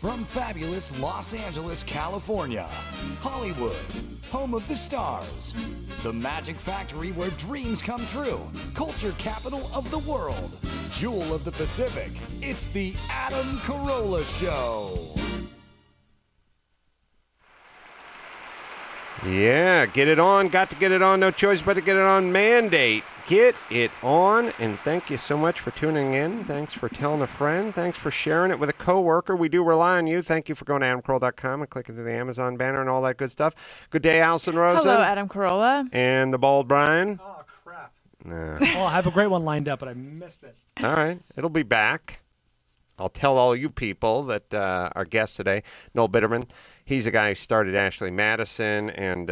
From fabulous Los Angeles, California, Hollywood, home of the stars, the magic factory where dreams come true, culture capital of the world, jewel of the Pacific, it's the Adam Carolla Show. Yeah, get it on. Got to get it on. No choice but to get it on. Mandate. Get it on. And thank you so much for tuning in. Thanks for telling a friend. Thanks for sharing it with a coworker. We do rely on you. Thank you for going to AdamCarolla.com and clicking through the Amazon banner and all that good stuff. Good day, Allison Rosen. Hello, Adam Carolla. And the bald Brian. Oh, crap. Nah. Oh, I have a great one lined up, but I missed it. All right. It'll be back. I'll tell all you people that our guest today, Noel Biderman, he's a guy who started Ashley Madison and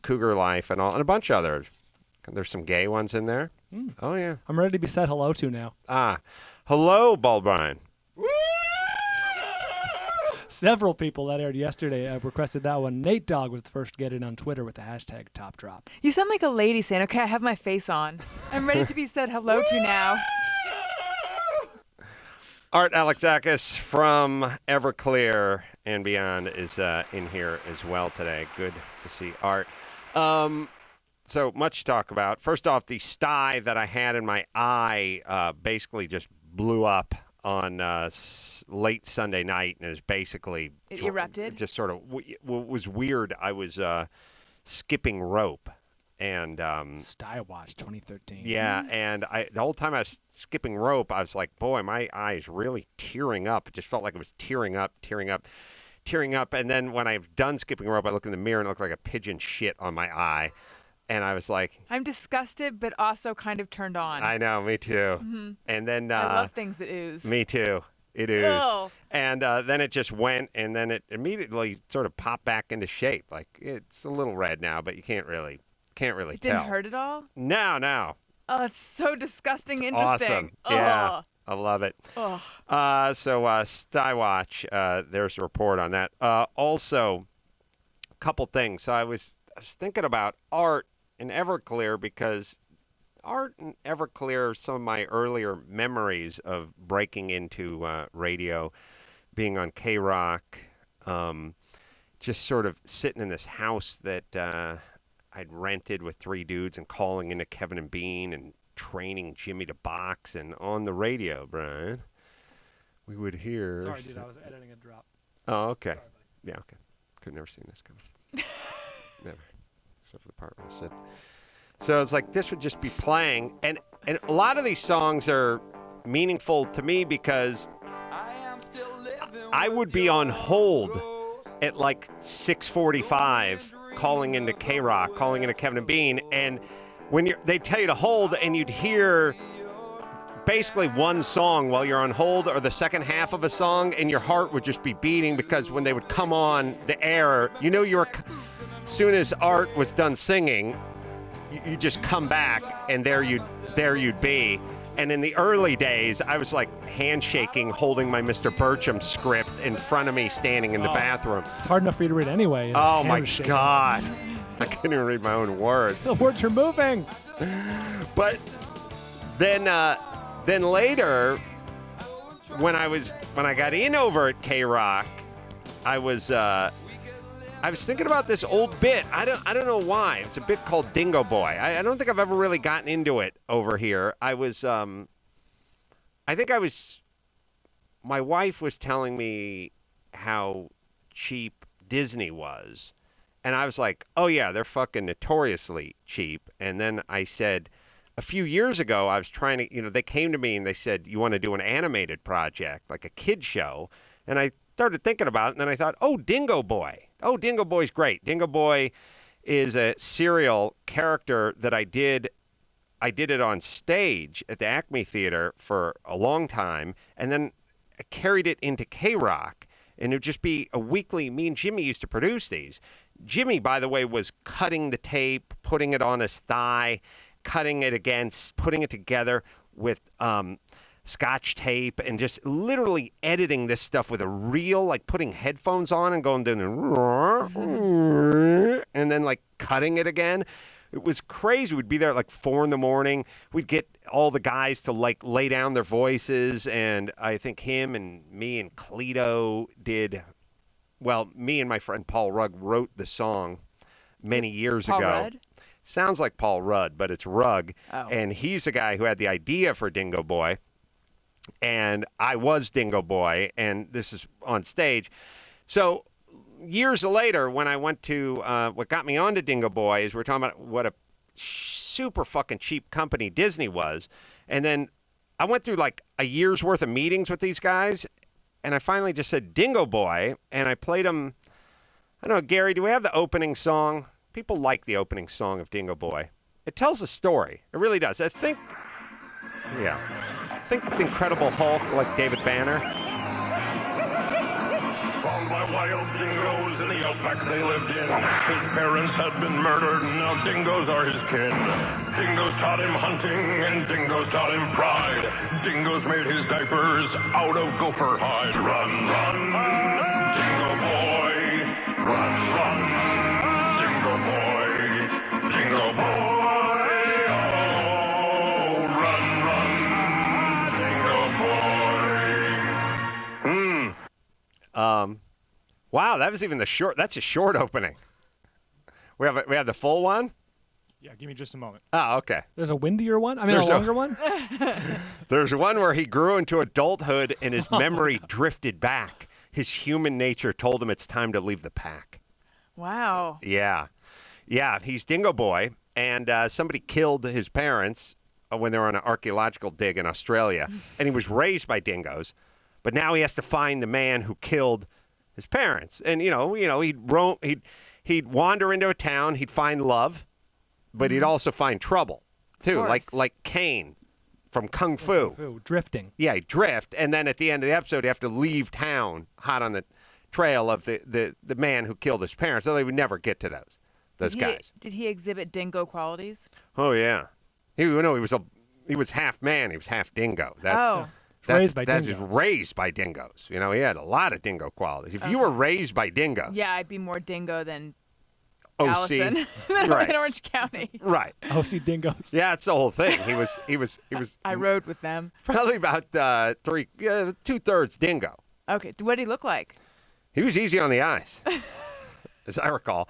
Cougar Life and a bunch of others. There's some gay ones in there. Mm. Oh, yeah. I'm ready to be said hello to now. Hello, Bald Brian. Several people that aired yesterday requested that one. Nate Dogg was the first to get it on Twitter with the hashtag Top Drop. You sound like a lady saying, okay, I have my face on. I'm ready to be said hello to now. Art Alexakis from Everclear and beyond is in here as well today. Good to see Art. So much to talk about. First off, the sty that I had in my eye basically just blew up on late Sunday night and is basically... It erupted? Just sort of... was weird. I was skipping rope. And Sty Watch 2013. Yeah, and the whole time I was skipping rope, I was like, boy, my eye is really tearing up. It just felt like it was tearing up. And then when I've done skipping rope, I look in the mirror and it looked like a pigeon shit on my eye. And I was like... I'm disgusted, but also kind of turned on. I know, me too. Mm-hmm. And then... I love things that ooze. Me too. It oozed. Ugh. And then it just went, and then it immediately sort of popped back into shape. Like, it's a little red now, but you can't really tell. It didn't hurt at all? No. Oh, it's so disgusting It's interesting. awesome. Yeah, I love it. Ugh. So Sty Watch, there's a report on that. Also, a couple things. So I was thinking about Art and Everclear because Art and Everclear are some of my earlier memories of breaking into radio, being on K-Rock, just sort of sitting in this house that I'd rented with three dudes and calling into Kevin and Bean and training Jimmy to box. And on the radio, Brian, we would hear... Sorry, dude, I was editing a drop. Oh, okay. Sorry, yeah, okay. Could never seen this coming. Never. Except for the part where I said... So it's like this would just be playing. And a lot of these songs are meaningful to me because I would be on hold at like 6:45 calling into K-Rock, calling into Kevin and Bean, and when they tell you to hold and you'd hear basically one song while you're on hold or the second half of a song and your heart would just be beating because when they would come on the air, you know, as soon as Art was done singing, you just come back and there you'd be. And in the early days, I was like handshaking, holding my Mr. Burcham script in front of me, standing in the bathroom. It's hard enough for you to read anyway. Oh my God. I couldn't even read my own words. The words are moving. But then later, when I got in over at K-Rock, I was thinking about this old bit. I don't know why. It's a bit called Dingo Boy. I don't think I've ever really gotten into it over here. My wife was telling me how cheap Disney was. And I was like, oh yeah, they're fucking notoriously cheap. And then I said, a few years ago, I was trying to, they came to me and they said, you want to do an animated project, like a kid show? And I started thinking about it, and then I thought, oh, Dingo Boy. Oh, Dingo Boy's great. Dingo Boy is a serial character that I did it on stage at the Acme Theater for a long time, and then I carried it into K-Rock, and it would just be a weekly. Me and Jimmy used to produce these. Jimmy, by the way, was cutting the tape, putting it on his thigh, cutting it again, putting it together with Scotch tape, and just literally editing this stuff with a reel, like putting headphones on and going down and then like cutting it again It was crazy. We'd be there at like 4 a.m. We'd get all the guys to like lay down their voices, and I think him and me and Cleto did. Well, me and my friend Paul Rugg wrote the song many years Paul ago. Rudd? Sounds like Paul Rudd, but it's Rugg, and he's the guy who had the idea for Dingo Boy, and I was Dingo Boy, and this is on stage. So years later, when I went to what got me onto Dingo Boy is we're talking about what a super fucking cheap company Disney was. And then I went through like a year's worth of meetings with these guys, and I finally just said Dingo Boy, and I played them. I don't know, Gary, do we have the opening song? People like the opening song of Dingo Boy. It tells a story. It really does. I think the Incredible Hulk, like David Banner. Found by wild dingoes in the outback they lived in. His parents had been murdered, and now dingoes are his kin. Dingoes taught him hunting, and dingoes taught him pride. Dingoes made his diapers out of gopher hide. Run, run, Dingo Boy. Run, run, Dingo Boy. Dingo Boy. Oh, run, run, Dingo Boy. Wow, that was even the short. That's a short opening. We have the full one. Yeah, give me just a moment. Oh, okay. There's a windier one? I mean, There's a longer one? There's one where he grew into adulthood and his memory drifted back. His human nature told him it's time to leave the pack. Wow. Yeah. Yeah, he's Dingo Boy, and somebody killed his parents when they were on an archaeological dig in Australia, and he was raised by dingoes, but now he has to find the man who killed his parents. And, he'd wander into a town, he'd find love, but he'd also find trouble, too, like Kane from Kung Fu. Ooh, drifting. Yeah, he'd drift, and then at the end of the episode, he'd have to leave town hot on the trail of the man who killed his parents, so they would never get to those guys. Did he exhibit dingo qualities? Oh, yeah. He was half man, he was half dingo. Raised by That's dingoes. raised by dingoes. He had a lot of dingo qualities. If you were raised by dingoes. Yeah, I'd be more dingo than OC. Allison Right. in Orange County. Right. OC dingoes. Yeah, that's the whole thing. He was I rode with them. probably about 2/3 dingo. Okay, what did he look like? He was easy on the eyes, as I recall.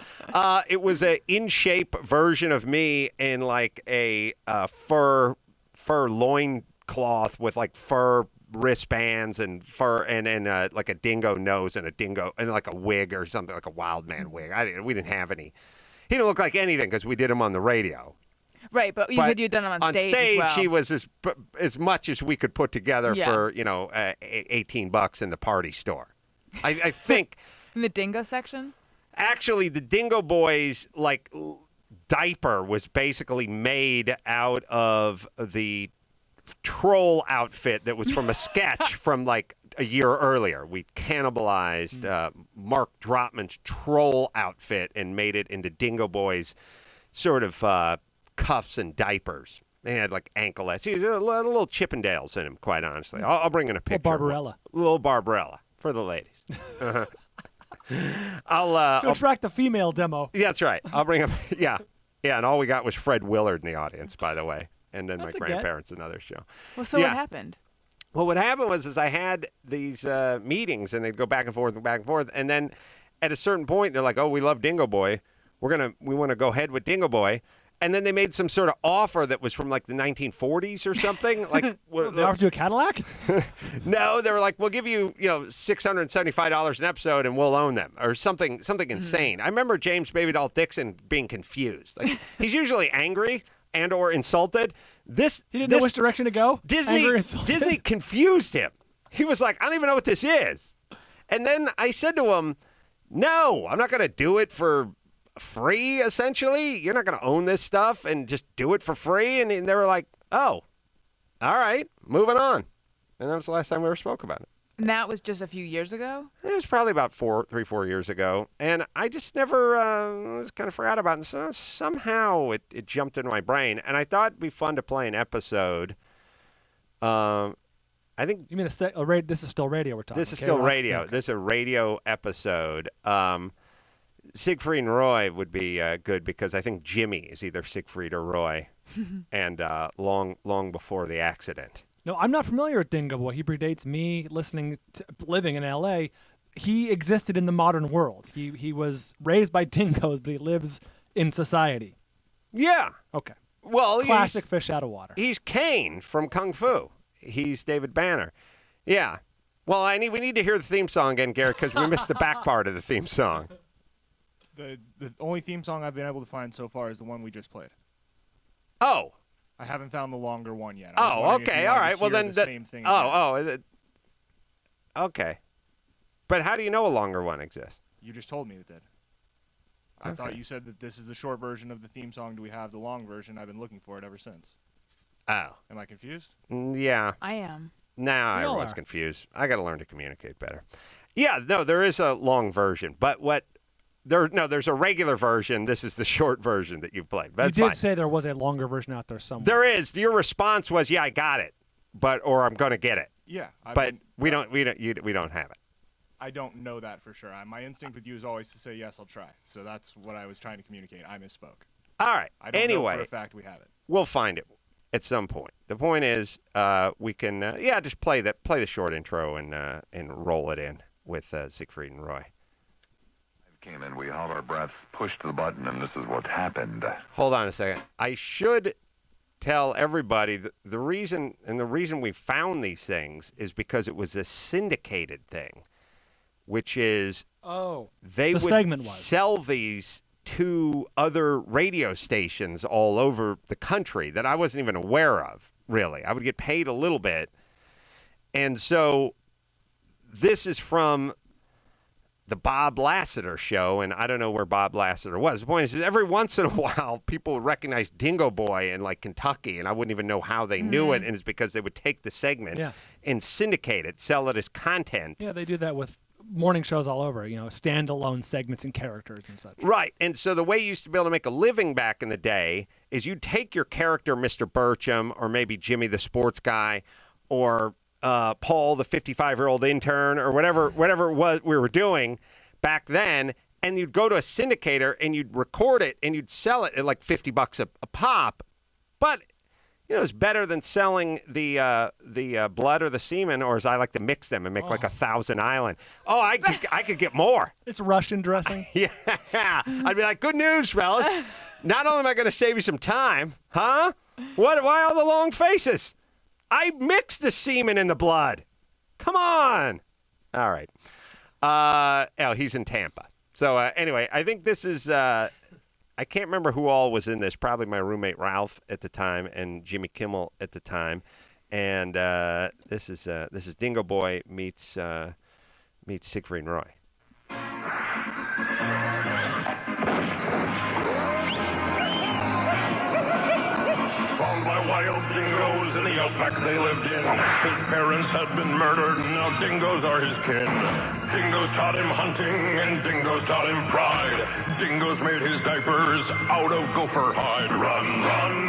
It was an in-shape version of me in like a fur loincloth with like fur wristbands and fur and like a dingo nose and a dingo and like a wig or something, like a wild man wig. We didn't have any. He didn't look like anything because we did him on the radio. Right, but you said you'd done him on stage as well. He was as much as we could put together for $18 in the party store. I think In the dingo section? actually the Dingo Boys like diaper was basically made out of the troll outfit that was from a sketch from like a year earlier. We cannibalized Mark Dropman's troll outfit and made it into Dingo Boys sort of cuffs and diapers. They had like anklets. He's a little Chippendales in him, quite honestly. I'll bring in a picture. Barbarella. Little Barbarella for the ladies. To attract the female demo. Yeah, that's right. I'll bring him. Yeah. And all we got was Fred Willard in the audience, by the way. And then That's my a grandparents, another show. Well, so Yeah. what happened? Well, what happened was I had these meetings, and they'd go back and forth and back and forth. And then at a certain point, they're like, "Oh, we love Dingo Boy. We want to go ahead with Dingo Boy." And then they made some sort of offer that was from like the 1940s or something. Like, They offered you a Cadillac? no, they were like, "We'll give you, $675 an episode, and we'll own them," or something insane. I remember James Baby Doll Dixon being confused. Like, he's usually angry and or insulted. He didn't know which direction to go? Angry, insulted? Disney confused him. He was like, "I don't even know what this is." And then I said to him, "No, I'm not going to do it for free, essentially. You're not going to own this stuff and just do it for free." And they were like, "Oh, all right, moving on." And that was the last time we ever spoke about it. And that was just a few years ago? It was probably about 4 years ago. And I just never just kind of forgot about it. And so somehow it jumped into my brain. And I thought it'd be fun to play an episode. I think You mean this is still radio we're talking this is okay, still well, radio. okay. This is a radio episode. Siegfried and Roy would be good because I think Jimmy is either Siegfried or Roy, and long before the accident. No, I'm not familiar with Dingo Boy. He predates me living in L.A. He existed in the modern world. He was raised by dingoes, but he lives in society. Yeah. Okay. Well, Classic fish out of water. He's Kane from Kung Fu. He's David Banner. Yeah. Well, we need to hear the theme song again, Garrett, because we missed the back part of the theme song. The only theme song I've been able to find so far is the one we just played. Oh. I haven't found the longer one yet. Oh, okay. All right. Well, then. Same thing Okay. But how do you know a longer one exists? You just told me it did. I thought you said that this is the short version of the theme song. Do we have the long version? I've been looking for it ever since. Oh. Am I confused? Yeah. I am. Nah, I was confused. I got to learn to communicate better. Yeah, no, there is a long version, but there's a regular version. This is the short version that you played. That's you did fine. say there was a longer version out there somewhere. There is. Your response was, "Yeah, I got it," or "I'm going to get it." Yeah. We don't have it. I don't know that for sure. My instinct with you is always to say, yes, I'll try. So that's what I was trying to communicate. I misspoke. All right. I don't know for a fact we have it. We'll find it at some point. The point is we can, just play the short intro and roll it in with Siegfried and Roy. Came in, we held our breaths, pushed the button, and this is what happened. Hold on a second. I should tell everybody the reason we found these things is because it was a syndicated thing. Which is, they would sell these to other radio stations all over the country that I wasn't even aware of, really. I would get paid a little bit. And so this is from the Bob Lassiter show, and I don't know where Bob Lassiter was. The point is, every once in a while, people would recognize Dingo Boy in, like, Kentucky, and I wouldn't even know how they knew it, and it's because they would take the segment and syndicate it, sell it as content. Yeah, they do that with morning shows all over, standalone segments and characters and such. Right. And so the way you used to be able to make a living back in the day is you'd take your character, Mr. Burcham, or maybe Jimmy the sports guy, or Paul the 55-year-old intern, or whatever it was we were doing back then, and you'd go to a syndicator and you'd record it and you'd sell it at like $50 a pop. But it's better than selling the blood or the semen, or as I like to mix them and make like 1,000 Island. Oh, I could get more. It's Russian dressing. Yeah. I'd be like, good news, fellas. Not only am I going to save you some time, huh? Why all the long faces? I mixed the semen and the blood. Come on. All right. He's in Tampa. So anyway, I think this is... I can't remember who all was in this. Probably my roommate Ralph at the time and Jimmy Kimmel at the time. And this is Dingo Boy meets Siegfried and Roy. Found by wild dingoes in the outback they lived in. His parents had been murdered, now dingoes are his kin. Dingoes taught him hunting, and dingoes taught him pride. Dingoes made his diapers out of gopher hide. Run, run,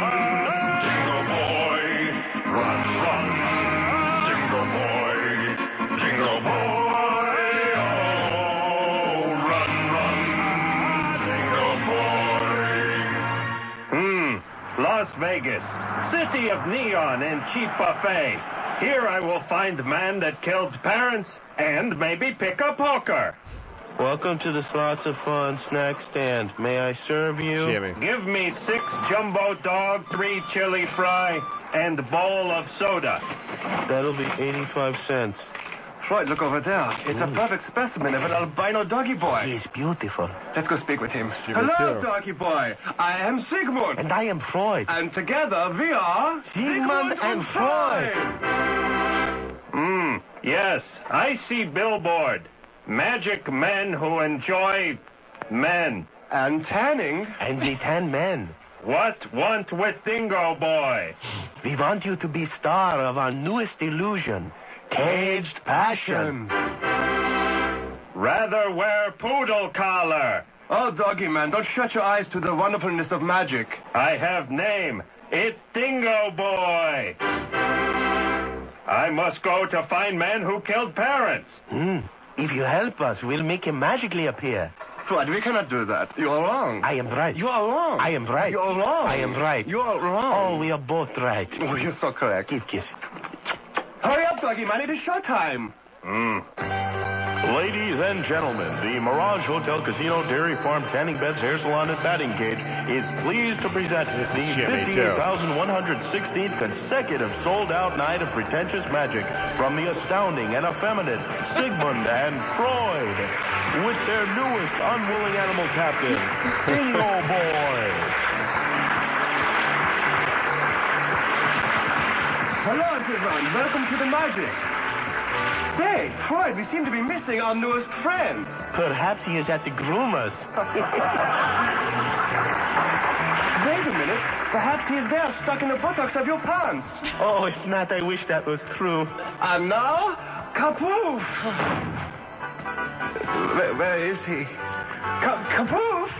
Dingo Boy. Run, run, Dingo Boy. Dingo Boy. Oh, run, run, Dingo Boy. Las Vegas, city of neon and cheap buffet. Here I will find the man that killed parents and maybe pick up hooker. Welcome to the Slots of Fun snack stand. May I serve you? Jimmy. Give me 6 jumbo dog, 3 chili fry, and a bowl of soda. That'll be 85 cents. Freud, look over there. It's a perfect specimen of an albino doggy boy. He's beautiful. Let's go speak with him. Jimmy Hello, too. doggy boy. I am Sigmund. And I am Freud. And together we are... Sigmund and Freud. Yes, I see billboard. Magic men who enjoy men. And tanning. And the 10 men. What want with Dingo Boy? We want you to be star of our newest illusion, Caged Passion. Rather wear poodle collar. Oh, doggy man, don't shut your eyes to the wonderfulness of magic. I have name. It's Dingo Boy. I must go to find man who killed parents. If you help us, we'll make him magically appear. Floyd, we cannot do that. You are wrong. I am right. You are wrong. I am right. You are wrong. I am right. You are wrong. Oh, we are both right. Oh, you're so correct. Kiss. Hurry up, doggy man. It is showtime. Ladies and gentlemen, the Mirage Hotel Casino Dairy Farm Tanning Beds Hair Salon and Batting Cage is pleased to present This the is Jimmy, too. 58,116th consecutive sold-out night of pretentious magic from the astounding and effeminate Sigmund and Freud with their newest unwilling animal captain, Dingo Boy. Hello, everyone. Welcome to the magic. Say, Freud, we seem to be missing our newest friend. Perhaps he is at the groomers. Wait a minute. Perhaps he is there, stuck in the buttocks of your pants. Oh, if not, I wish that was true. And now, kapoof! Where is he? Kapoof!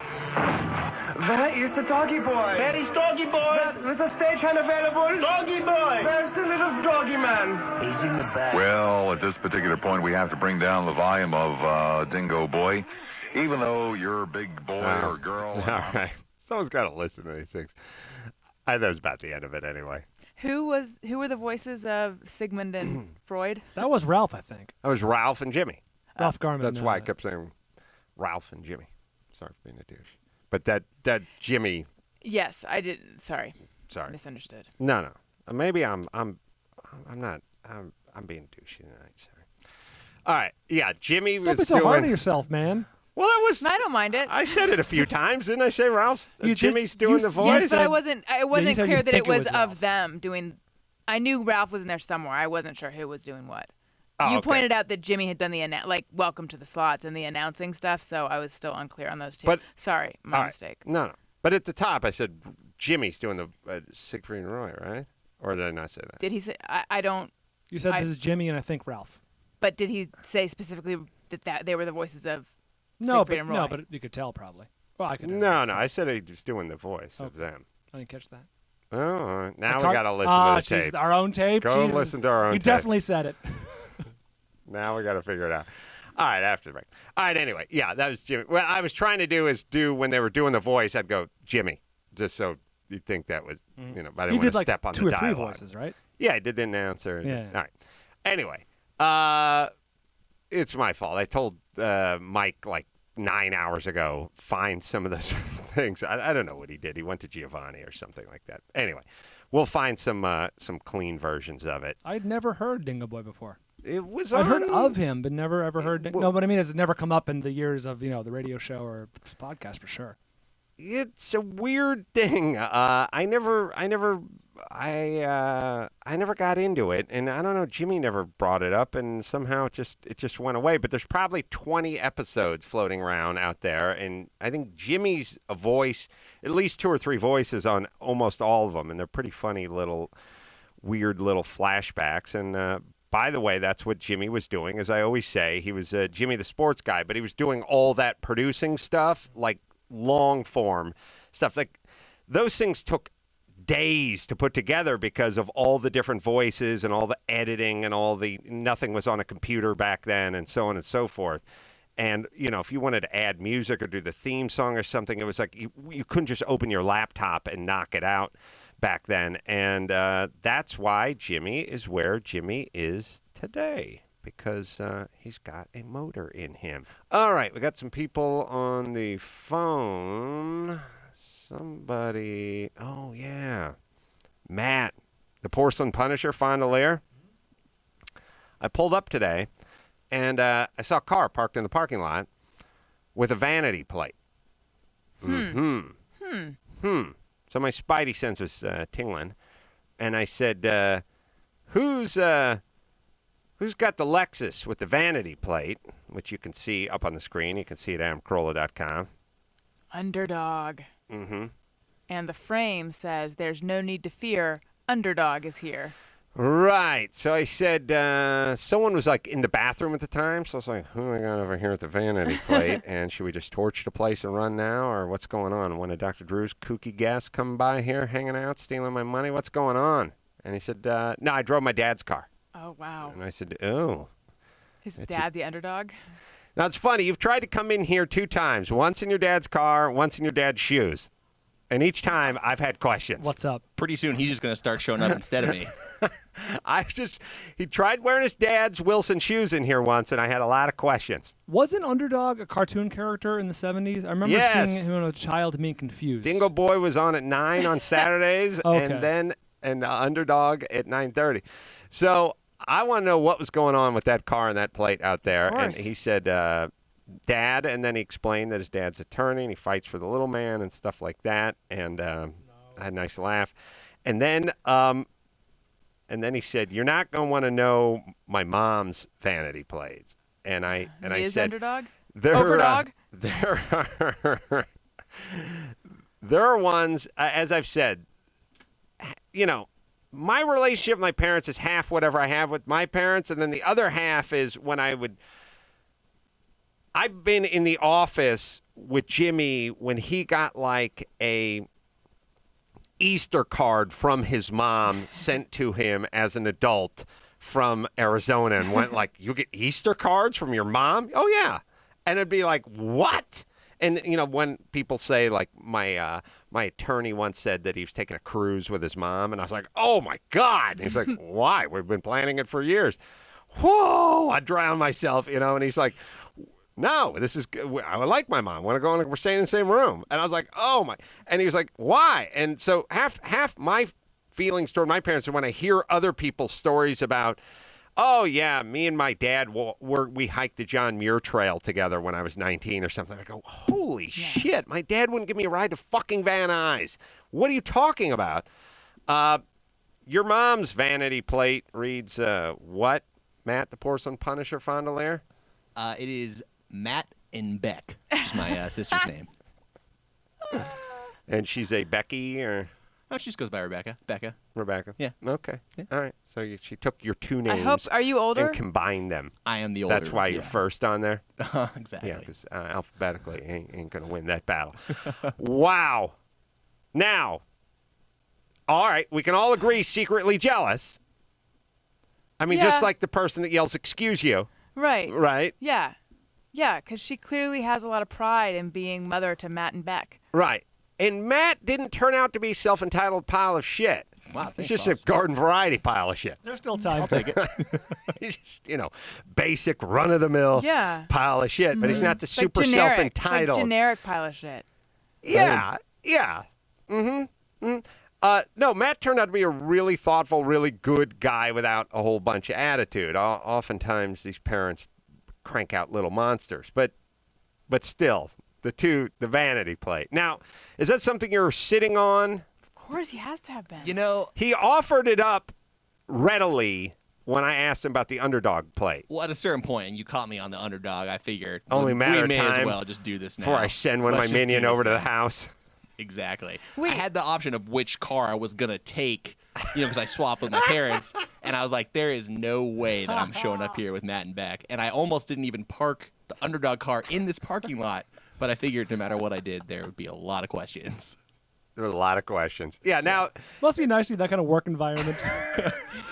Where is the doggy boy? Where is doggy boy? Is the stagehand available? Doggy boy! Where's the little doggy man? He's in the back. Well, at this particular point, we have to bring down the volume of Dingo Boy, even though you're a big boy or girl. All right. Someone's got to listen to these things. I thought it was about the end of it anyway. Who were the voices of Sigmund and Freud? That was Ralph, I think. That was Ralph and Jimmy. Ralph Garman. That's why I kept saying Ralph and Jimmy. Sorry for being a douche. But that Jimmy. Yes, I did. Sorry. Misunderstood. No. Maybe I'm not. I'm being douchey tonight. Sorry. All right. Yeah, Jimmy was Don't be so doing. hard on yourself, man. Well, that was. I don't mind it. I said it a few times, didn't I say, Ralph? Jimmy's doing you the s- voice. Yes, but said- I wasn't you said clear you that think it was Ralph. of them doing. I knew Ralph was in there somewhere. I wasn't sure who was doing what. Oh, You okay. pointed out that Jimmy had done the welcome to the slots and the announcing stuff, so I was still unclear on those two. But- Sorry, my All right. mistake. No. But at the top, I said Jimmy's doing the Siegfried and Roy, right? Or did I not say that? Did he say? I don't. You said this is Jimmy and I think Ralph. But did he say specifically that they were the voices of No, Siegfried and Roy? but you could tell probably. Well, I could. No. I said he was doing the voice of Okay. them. I didn't catch that. Oh, all right. Now we Car- got to listen Ah, to the tape. jeez, our own tape. Go Jesus. listen to our own You tape. definitely said it. Now we got to figure it out. All right, after the break. All right, anyway. Yeah, that was Jimmy. What I was trying to do is when they were doing the voice, I'd go, Jimmy, just so you'd think that was, but I You didn't want did to like step on 2 the or 3 dialogue. voices, right? Yeah, I did the announcer. Yeah. All right. Anyway, it's my fault. I told Mike like 9 hours ago, find some of those things. I don't know what he did. He went to Giovanni or something like that. Anyway, we'll find some clean versions of it. I'd never heard Dingo Boy before. It was I'd heard on- of him, but never ever heard. No, but I mean, it's never come up in the years of the radio show or podcast for sure. It's a weird thing. I never got into it, and I don't know. Jimmy never brought it up, and somehow it just went away. But there's probably 20 episodes floating around out there, and I think Jimmy's a voice, at least 2 or 3 voices on almost all of them, and they're pretty funny weird little flashbacks. And by the way, that's what Jimmy was doing. As I always say, he was Jimmy the sports guy, but he was doing all that producing stuff, like long form stuff. Like those things took days to put together because of all the different voices and all the editing and nothing was on a computer back then and so on and so forth. And, if you wanted to add music or do the theme song or something, it was like you couldn't just open your laptop and knock it out back then. And that's why Jimmy is where Jimmy is today, because he's got a motor in him. All right, we got some people on the phone. Somebody, oh yeah, Matt, the Porcelain Punisher, Fond du Lac. I pulled up today, and I saw a car parked in the parking lot with a vanity plate. So my spidey sense was tingling, and I said, who's got the Lexus with the vanity plate, which you can see up on the screen. You can see it at AdamCarolla.com. Underdog. Mm-hmm. And the frame says, "There's no need to fear. Underdog is here." Right. So I said, someone was like in the bathroom at the time. So I was like, who do I got over here at the vanity plate? And should we just torch the place and run now? Or what's going on? One of Dr. Drew's kooky guests come by here, hanging out, stealing my money? What's going on? And he said, no, I drove my dad's car. Oh, wow. And I said, oh. Is Dad the underdog? Now, it's funny. You've tried to come in here 2 times, once in your dad's car, once in your dad's shoes. And each time, I've had questions. What's up? Pretty soon, he's just going to start showing up instead of me. He tried wearing his dad's Wilson shoes in here once, and I had a lot of questions. Wasn't Underdog a cartoon character in the 70s? I remember seeing him as a child and being confused. Dingo Boy was on at 9 on Saturdays, Okay. and Underdog at 9:30. So I want to know what was going on with that car and that plate out there. Of And course. he said, Dad, and then he explained that his dad's attorney, and he fights for the little man and stuff like that. And I had a nice laugh. And then he said, "You're not going to want to know my mom's vanity plates." And I said, Underdog? Overdog? Overdog? There are ones, as I've said, my relationship with my parents is half whatever I have with my parents, and then the other half is when I've been in the office with Jimmy when he got like a Easter card from his mom sent to him as an adult from Arizona and went like, "You get Easter cards from your mom?" "Oh, yeah." And it'd be like, "What?" And, when people say, like, my attorney once said that he was taking a cruise with his mom, and I was like, "Oh, my God." And he's like, "Why? We've been planning it for years." Whoa, I drown myself, and he's like, "No, this is good. I like my mom. Want to go we're staying in the same room." And I was like, "Oh, my." And he was like, "Why?" And so half my feelings toward my parents are when I hear other people's stories about, "Oh, yeah, me and my dad, we hiked the John Muir Trail together when I was 19 or something." I go, "Holy shit, my dad wouldn't give me a ride to fucking Van Nuys. What are you talking about?" Your mom's vanity plate reads, what, Matt, the Porcelain Punisher Fondelier? It is Matt and Beck, which is my sister's name. And she's a Becky or... Oh, she just goes by Rebecca. Becca. Rebecca. Yeah. Okay. Yeah. All right. So she took your 2 names. I hope. Are you older? And combined them. I am the older. That's why you're first on there. Exactly. Yeah, because alphabetically ain't going to win that battle. Wow. Now, all right, we can all agree secretly jealous. I mean, just like the person that yells, "Excuse you." Right. Right? Yeah. Yeah, because she clearly has a lot of pride in being mother to Matt and Beck. Right. And Matt didn't turn out to be self-entitled pile of shit. Wow, He's just a garden variety pile of shit. There's still time. I'll take it. He's just, basic run-of-the-mill pile of shit. But he's not the super generic. self-entitled. It's like generic pile of shit. Yeah. No, Matt turned out to be a really thoughtful, really good guy without a whole bunch of attitude. Oftentimes, these parents crank out little monsters. But still, the vanity plate. Now, is that something you're sitting on? Of course, he has to have been. He offered it up readily when I asked him about the Underdog plate. Well, at a certain point, and you caught me on the Underdog, I figured Only matter we of may time as well just do this now. before I send Let's my just minion do this over to the now. house. Exactly. Wait. I had the option of which car I was going to take, because I swapped with my parents, and I was like, there is no way that I'm showing up here with Matt and Beck. And I almost didn't even park the Underdog car in this parking lot, but I figured no matter what I did, there would be a lot of questions. There were a lot of questions. Yeah, now... Must be nice to be that kind of work environment.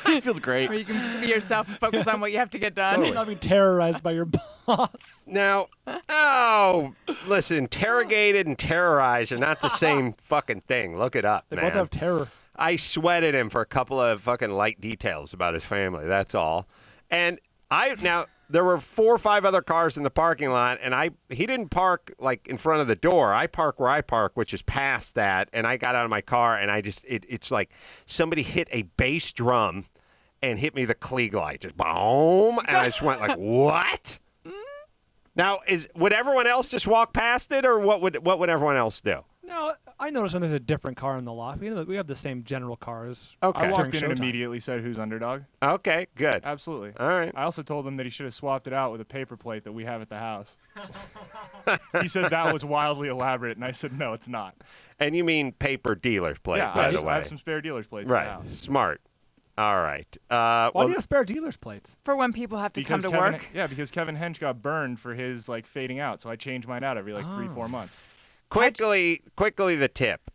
It feels great. Where you can be yourself and focus on what you have to get done. Totally. Not being terrorized by your boss. Now, listen, interrogated and terrorized are not the same fucking thing. Look it up, They man. both have terror. I sweated him for a couple of fucking light details about his family. That's all. And there were 4 or 5 other cars in the parking lot, and he didn't park like in front of the door. I park where I park, which is past that. And I got out of my car, and it's like somebody hit a bass drum and hit me the Klieg light, just boom, and I just went like, what? Now, would everyone else just walk past it, or what would everyone else do? No, I noticed when there's a different car in the lot. We have the same general cars. Okay. I walked in and Showtime. immediately said, "Who's Underdog?" Okay, good. Absolutely. All right. I also told him that he should have swapped it out with a paper plate that we have at the house. He said that was wildly elaborate, and I said, "No, it's not." And you mean paper dealer's plate, Yeah, by I the way. have some spare dealer's plates at Right. the house. Smart. All right. Why do you have spare dealer's plates? For when people have to come to Kevin, work. Yeah, because Kevin Hench got burned for his fading out, so I change mine out every 3-4 months. Quickly, the tip.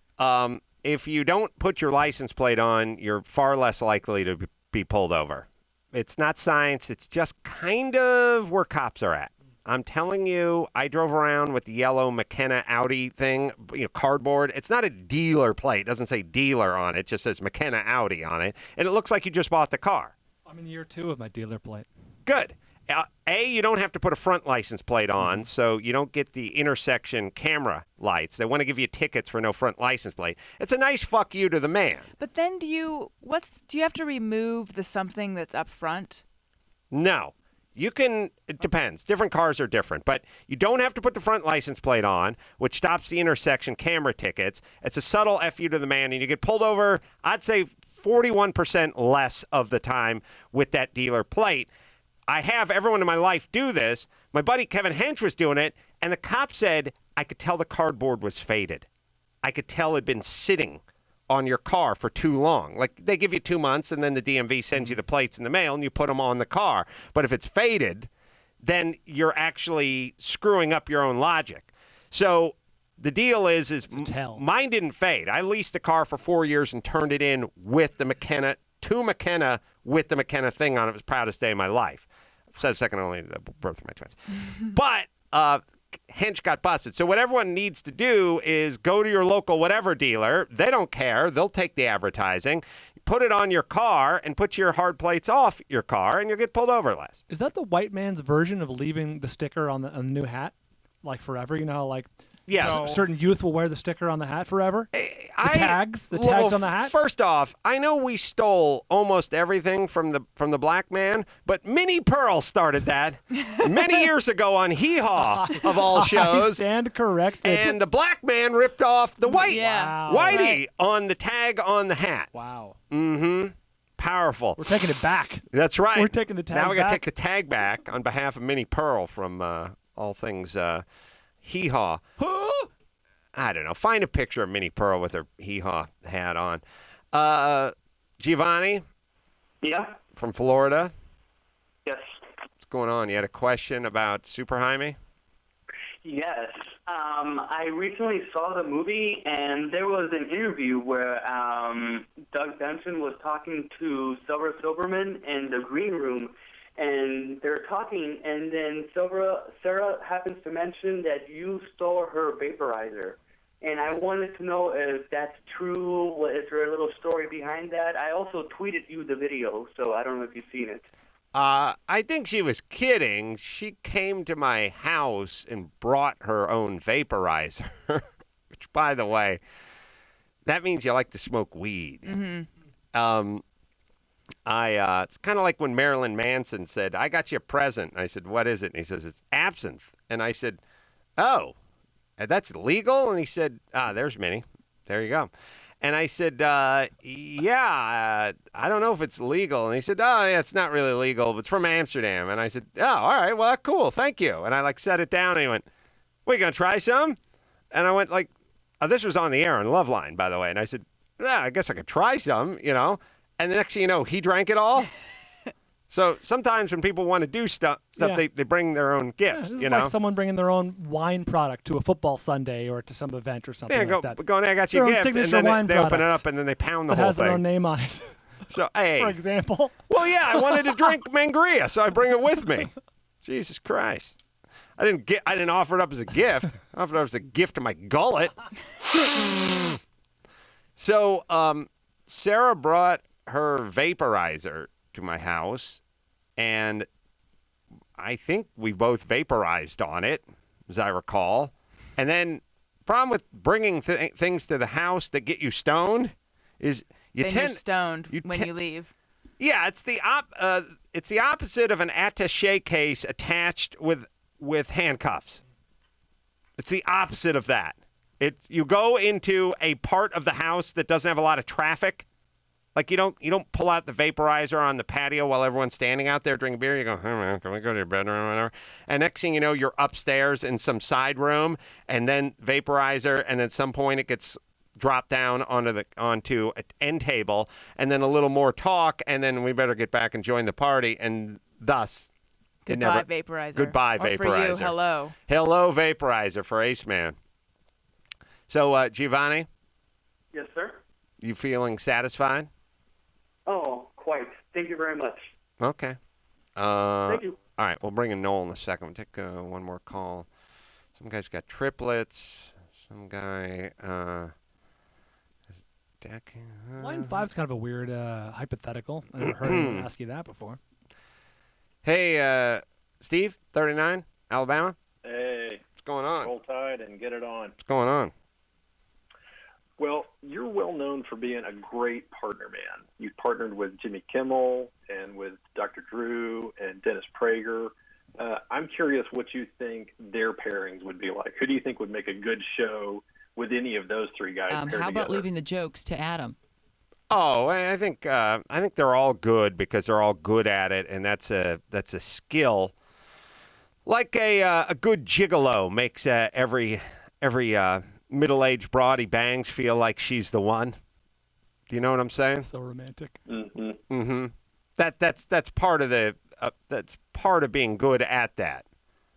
If you don't put your license plate on, you're far less likely to be pulled over. It's not science. It's just kind of where cops are at. I'm telling you, I drove around with the yellow McKenna Audi thing, cardboard. It's not a dealer plate. It doesn't say dealer on it. It just says McKenna Audi on it. And it looks like you just bought the car. I'm in year 2 of my dealer plate. Good. You don't have to put a front license plate on, so you don't get the intersection camera lights. They want to give you tickets for no front license plate. It's a nice fuck you to the man. But then do you have to remove the something that's up front? No. You can, it depends. Different cars are different, but you don't have to put the front license plate on, which stops the intersection camera tickets. It's a subtle FU to the man, and you get pulled over, I'd say 41% less of the time with that dealer plate. I have everyone in my life do this. My buddy Kevin Hench was doing it, and the cop said I could tell the cardboard was faded. I could tell it had been sitting on your car for too long. Like, they give you 2 months, and then the DMV sends you the plates in the mail, and you put them on the car. But if it's faded, then you're actually screwing up your own logic. So the deal is mine didn't fade. I leased the car for 4 years and turned it in with the McKenna, to McKenna, with the McKenna thing on it. It was the proudest day of my life. Said second only to the birth of my twins. But Hench got busted. So what everyone needs to do is go to your local whatever dealer. They don't care. They'll take the advertising, put it on your car, and put your hard plates off your car, and you'll get pulled over less. Is that the white man's version of leaving the sticker on the new hat, like forever? You know how certain youth will wear the sticker on the hat forever? The tags on the hat? First off, I know we stole almost everything from the black man, but Minnie Pearl started that many years ago on Hee Haw, of all shows. I stand corrected. And the black man ripped off the Wow. whitey on the tag on the hat. Wow. Mm-hmm. Powerful. We're taking it back. That's right. We're taking the tag back. Now we got to take the tag back on behalf of Minnie Pearl from all things Hee Haw. I don't know. Find a picture of Minnie Pearl with her Hee Haw hat on. Giovanni? Yeah? From Florida? Yes. What's going on? You had a question about Super Jaime? Yes. I recently saw the movie, and there was an interview where Doug Benson was talking to Silverman in the green room, and they're talking, and then Sarah happens to mention that you stole her vaporizer. And I wanted to know if that's true. Is there a little story behind that? I also tweeted you the video, so I don't know if you've seen it. I think she was kidding. She came to my house and brought her own vaporizer, which, by the way, that means you like to smoke weed. Mm-hmm. It's kind of like when Marilyn Manson said, I got you a present. And I said, what is it? And he says, it's absinthe. And I said, oh, that's legal? And he said, there's Minnie. There you go. And I said, I don't know if it's legal. And he said, oh, yeah, it's not really legal, but it's from Amsterdam. And I said, oh, all right, well, cool, thank you. And I set it down, and he went, we going to try some? And I went this was on the air on Loveline, by the way. And I said, yeah, I guess I could try some, And the next thing you know, he drank it all. So sometimes when people want to do stuff they bring their own gifts, this is like someone bringing their own wine product to a football Sunday or to some event or something like that. Go in there, I got you a gift, and then they open it up, and then they pound the whole has thing. Their own name on it. So, hey. For example. Well, yeah, I wanted to drink Mangria, so I bring it with me. Jesus Christ. I didn't offer it up as a gift. I offered it up as a gift to my gullet. So, Sarah brought her vaporizer to my house, and I think we both vaporized on it, as I recall. And then problem with bringing things to the house that get you stoned is you're stoned when you leave. Yeah, it's the opposite of an attaché case attached with handcuffs. It's the opposite of that. You go into a part of the house that doesn't have a lot of traffic. Like you don't pull out the vaporizer on the patio while everyone's standing out there drinking beer. You go, hey man, can we go to your bedroom or whatever? And next thing you know, you're upstairs in some side room, and then vaporizer, and at some point it gets dropped down onto an end table, and then a little more talk, and then we better get back and join the party, and thus. Goodbye, vaporizer. Goodbye, vaporizer. For you, hello. Hello, vaporizer for Ace Man. So, Giovanni? Yes, sir? You feeling satisfied? Oh, quite. Thank you very much. Okay. Thank you. All right, we'll bring in Noel in a second. We'll take one more call. Some guy's got triplets. Some guy. Line 5's kind of a weird hypothetical. I've never heard anyone ask you that before. Hey, Steve, 39, Alabama. Hey. What's going on? Roll Tide and get it on. What's going on? Well, you're well known for being a great partner, man. You've partnered with Jimmy Kimmel and with Dr. Drew and Dennis Prager. I'm curious what you think their pairings would be like. Who do you think would make a good show with any of those three guys paired How about together? leaving the jokes to Adam? Oh, I think they're all good because they're all good at it, and that's a skill. Like a good gigolo makes every middle-aged broad he bangs feel like she's the one. Do you know what I'm saying? So romantic. Mm-hmm. Mm-hmm. That's part of the that's part of being good at that.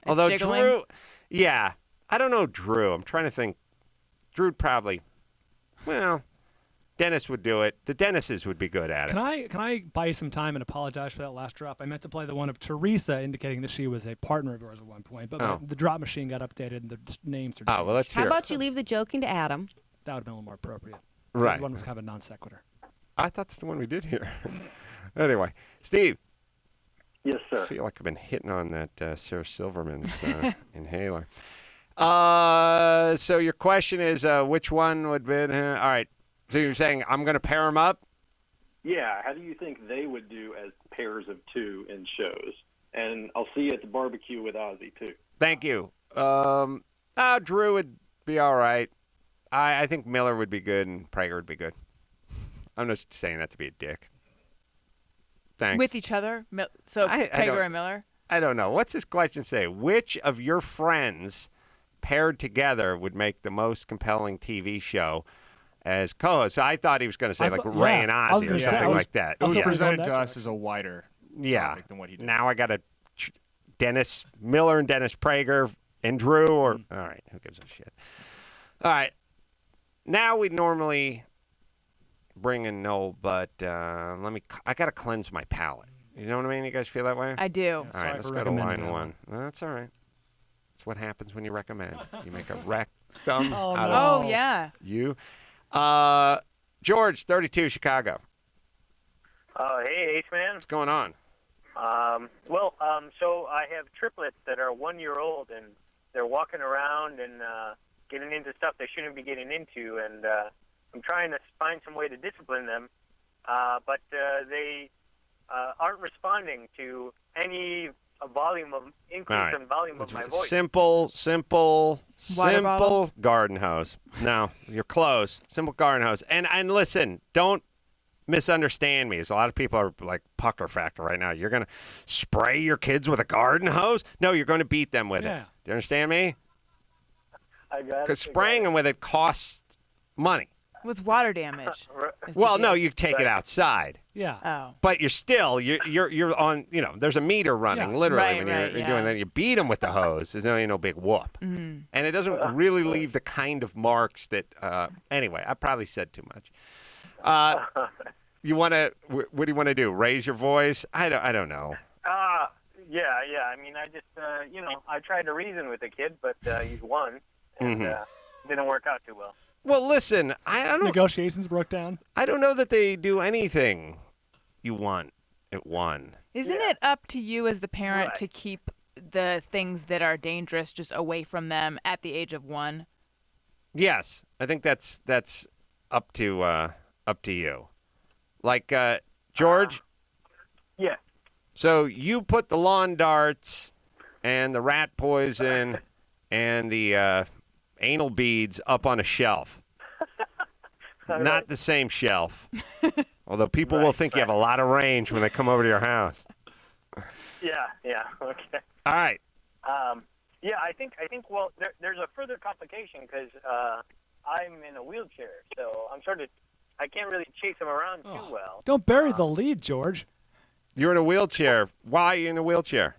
Although jiggling? Drew, yeah, I don't know Drew. I'm trying to think. Drew'd probably, well, Dennis would do it. The Dennises would be good at it. Can I buy you some time and apologize for that last drop? I meant to play the one of Teresa indicating that she was a partner of yours at one point, but the drop machine got updated and the names are changed. Oh, well, let's hear How it. about you leave the joking to Adam? That would have been a little more appropriate. Right. The one was kind of a non sequitur. I thought that's the one we did here. Anyway, Steve. Yes, sir. I feel like I've been hitting on that Sarah Silverman's inhaler. So your question is which one would be? All right. So you're saying I'm going to pair them up? Yeah, how do you think they would do as pairs of two in shows? And I'll see you at the barbecue with Ozzy, too. Thank you. Drew would be all right. I think Miller would be good and Prager would be good. I'm just saying that to be a dick. Thanks. With each other? So Prager and Miller? I don't know. What's this question say? Which of your friends paired together would make the most compelling TV show as co-host? So I thought he was going to say Ray and Ozzy or something like that. It was Yeah. presented to us as a wider topic than what he did. Now I got a Dennis Miller and Dennis Prager and Drew. Or all right, who gives a shit? All right. Now we normally bring in Noel, but I got to cleanse my palate. You know what I mean? You guys feel that way? I do. All right, let's go to line one. Well, that's all right. That's what happens when you recommend. You make a rectum out of yeah. you. George, 32, Chicago. Hey, Ace Man. What's going on? So I have triplets that are 1 year old, and they're walking around and getting into stuff they shouldn't be getting into, and I'm trying to find some way to discipline them, but they aren't responding to any increase in volume of my voice. Simple bottle? garden hose. No, you're close. Simple garden hose. And listen, don't misunderstand me. As a lot of people are like pucker factor right now. You're going to spray your kids with a garden hose? No, you're going to beat them with it. Do you understand me? I got it. Because spraying them with it costs money. With water damage. Well, no, you take it outside. Yeah. Oh. But you're on, there's a meter running literally when you're doing that. You beat them with the hose. There's no big whoop. Mm-hmm. And it doesn't really leave the kind of marks that, anyway, I probably said too much. You want to, what do you want to do? Raise your voice? I don't know. Yeah. I mean, I just, I tried to reason with the kid, but he's won, and didn't work out too well. Well, listen, I don't. Negotiations broke down. I don't know that they do anything you want at one. Isn't it up to you as the parent to keep the things that are dangerous just away from them at the age of 1? Yes, I think that's up to you. Like George. Yeah. So you put the lawn darts and the rat poison and the anal beads up on a shelf. Not the same shelf. Although people will think you have a lot of range when they come over to your house. Yeah, okay. All right. I think. Well, there's a further complication because I'm in a wheelchair, so I can't really chase him around too well. Don't bury the lead, George. You're in a wheelchair. Why are you in a wheelchair?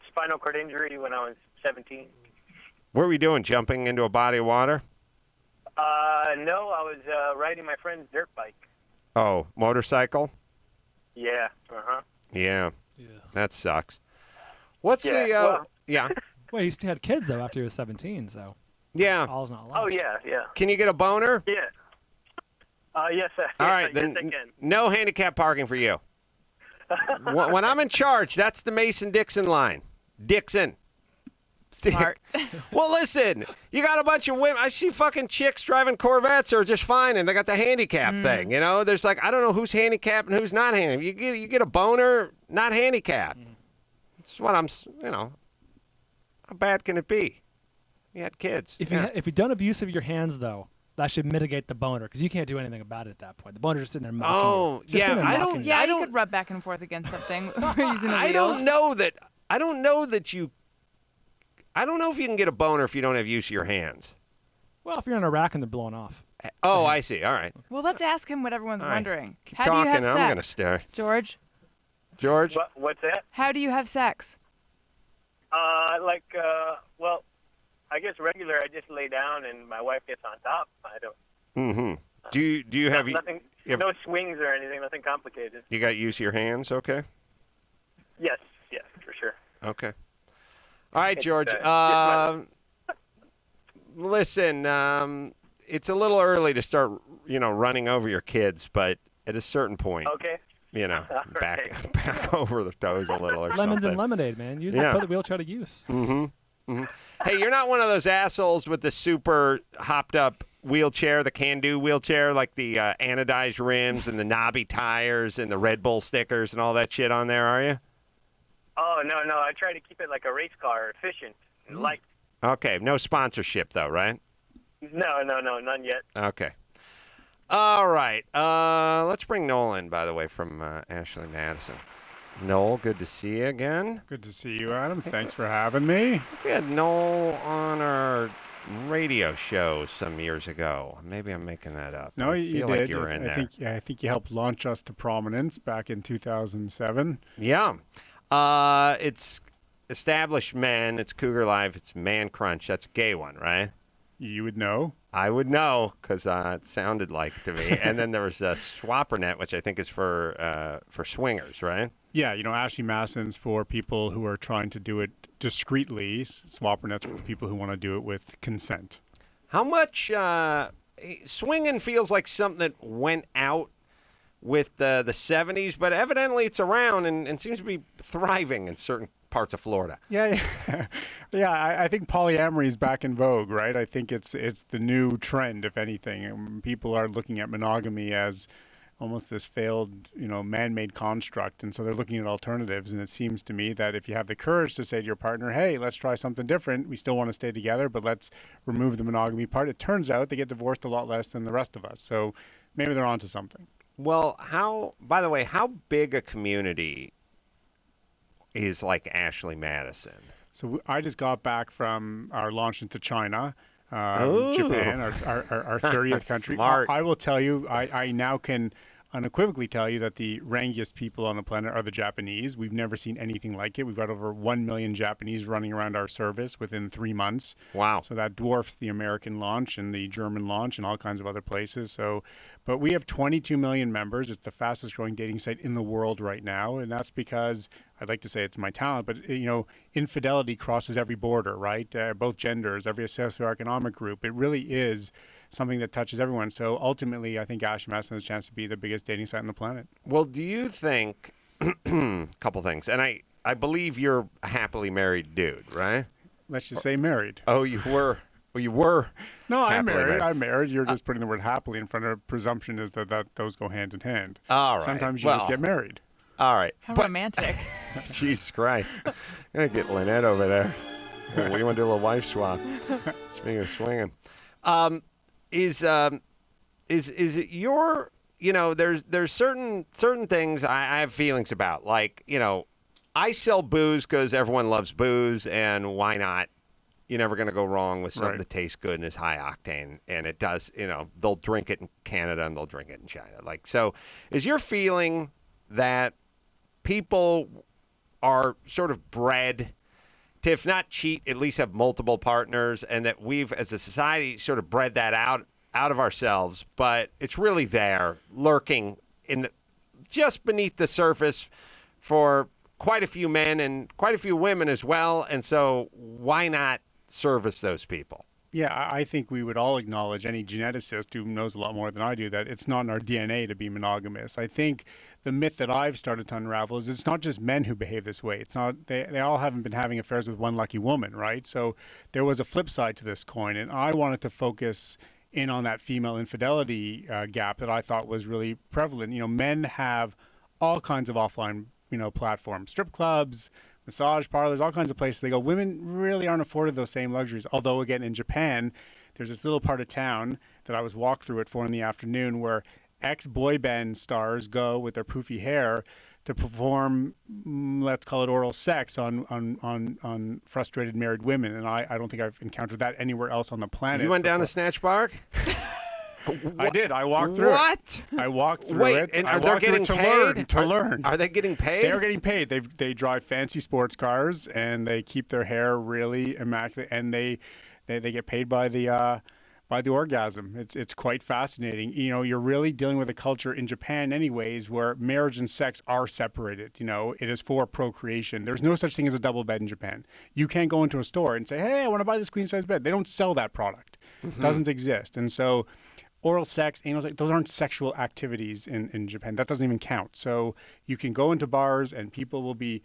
Spinal cord injury when I was 17. What were you doing? Jumping into a body of water? No, I was riding my friend's dirt bike. Oh, motorcycle? Yeah. Uh-huh. Yeah. That sucks. What's Yeah, the? well- Yeah. Well, he still had kids though after he was 17, so Yeah. all's not lost. Oh yeah, yeah. Can you get a boner? Yeah. Yes, sir. All right, yes, then I can. no handicap parking for you. When I'm in charge, that's the Mason-Dixon line. Dixon. Smart. Well, listen, you got a bunch of women. I see fucking chicks driving Corvettes are just fine, and they got the handicap thing. You know, there's like, I don't know who's handicapped and who's not handicapped. You get a boner, not handicapped. That's what I'm, how bad can it be? You had kids. If you don't abuse of your hands, though, that should mitigate the boner because you can't do anything about it at that point. The boner's just sitting there mocking you. Oh, Just sitting there I mocking don't. you. Yeah, I you don't. could rub back and forth against something using the I wheels. don't know that. I don't know that you. I don't know if you can get a boner if you don't have use of your hands. Well, if you're in Iraq and they're blowing off. Oh, I see. All right. Well, let's ask him what everyone's All right. wondering. Keep How talking. do you have sex? I'm gonna stare. George, George. What's that? how do you have sex? Well, I guess regular. I just lay down and my wife gets on top. I don't. Mm-hmm. Do you have nothing? No swings or anything. Nothing complicated. you got use of your hands? Okay. Yes, for sure. Okay. All right, George. Listen, it's a little early to start, running over your kids, but at a certain point, Okay. back over the toes a little or Lemons something. and lemonade, man. Use Yeah. put the wheelchair to use. Mm-hmm. Hey, you're not one of those assholes with the super hopped up wheelchair, the can-do wheelchair, like the anodized rims and the knobby tires and the Red Bull stickers and all that shit on there, are you? Oh no, I try to keep it like a race car, efficient and light. Okay, no sponsorship though, right? No, none yet. Okay. All right. Let's bring Noel in, by the way, from Ashley Madison. Noel, good to see you again. Good to see you, Adam. Thanks for having me. We had Noel on our radio show some years ago. Maybe I'm making that up. No, I you feel did. like you were in there. I think you helped launch us to prominence back in 2007. Yeah. It's established men. It's Cougar Live. It's Man Crunch. That's a gay one, right? You would know. I would know because it sounded like it to me. And then there was Swappernet, which I think is for swingers, right? Yeah, Ashley Madison's for people who are trying to do it discreetly. Swappernet's for people who want to do it with consent. How much swinging feels like something that went out with the 70s, but evidently it's around and seems to be thriving in certain parts of Florida. Yeah. I think polyamory is back in vogue, right? I think it's the new trend, if anything. And people are looking at monogamy as almost this failed, man-made construct, and so they're looking at alternatives. And it seems to me that if you have the courage to say to your partner, "Hey, let's try something different. We still want to stay together, but let's remove the monogamy part," it turns out they get divorced a lot less than the rest of us. So maybe they're onto something. Well, by the way, how big a community is like Ashley Madison? So I just got back from our launch into China, Ooh. Japan, our 30th country. Smart. I will tell you, I now can unequivocally tell you that the rangiest people on the planet are the Japanese. We've never seen anything like it. We've got over 1 million Japanese running around our service within 3 months. Wow. So that dwarfs the American launch and the German launch and all kinds of other places. But we have 22 million members. It's the fastest growing dating site in the world right now. And that's because, I'd like to say it's my talent, but infidelity crosses every border, right? Both genders, every socioeconomic group. It really is something that touches everyone. So ultimately, I think Ashley Madison has a chance to be the biggest dating site on the planet. Well, do you think, a couple things, and I believe you're a happily married dude, right? Let's just say married. Oh, you were? Well, you were? No, I'm happily married. I'm married. You're just putting the word happily in front of presumption is that those go hand in hand. All right. Sometimes you just get married. All right. How romantic. Jesus Christ. I get Lynette over there. We want to do a little wife swap. Speaking of swinging. Is it your, there's certain things I have feelings about. Like, I sell booze because everyone loves booze, and why not? You're never going to go wrong with something that tastes good and is high octane. And it does, they'll drink it in Canada and they'll drink it in China. Like, so is your feeling that people are sort of bred to, if not cheat, at least have multiple partners, and that we've, as a society, sort of bred that out of ourselves, but it's really there, lurking just beneath the surface for quite a few men and quite a few women as well. And so why not service those people? Yeah, I think we would all acknowledge, any geneticist who knows a lot more than I do, that it's not in our DNA to be monogamous. I think the myth that I've started to unravel is it's not just men who behave this way. It's not they all haven't been having affairs with one lucky woman, right? So there was a flip side to this coin, and I wanted to focus in on that female infidelity gap that I thought was really prevalent. Men have all kinds of offline, platforms, strip clubs, massage parlors, all kinds of places they go. Women really aren't afforded those same luxuries. Although, again, in Japan, there's this little part of town that I was walked through at 4 p.m. where ex-boy band stars go with their poofy hair to perform, let's call it oral sex on frustrated married women. And I don't think I've encountered that anywhere else on the planet. You went down to Snatch Park? I did. I walked through it. I walked through it. And I are they walked through getting it to paid? learn. Are they getting paid? They're getting paid. They drive fancy sports cars, and they keep their hair really immaculate, and they get paid by the orgasm. It's quite fascinating. You're really dealing with a culture in Japan anyways where marriage and sex are separated. It is for procreation. There's no such thing as a double bed in Japan. You can't go into a store and say, hey, I want to buy this queen size bed. They don't sell that product. It doesn't exist. And so oral sex, anal sex, those aren't sexual activities in Japan. That doesn't even count. So you can go into bars and people will be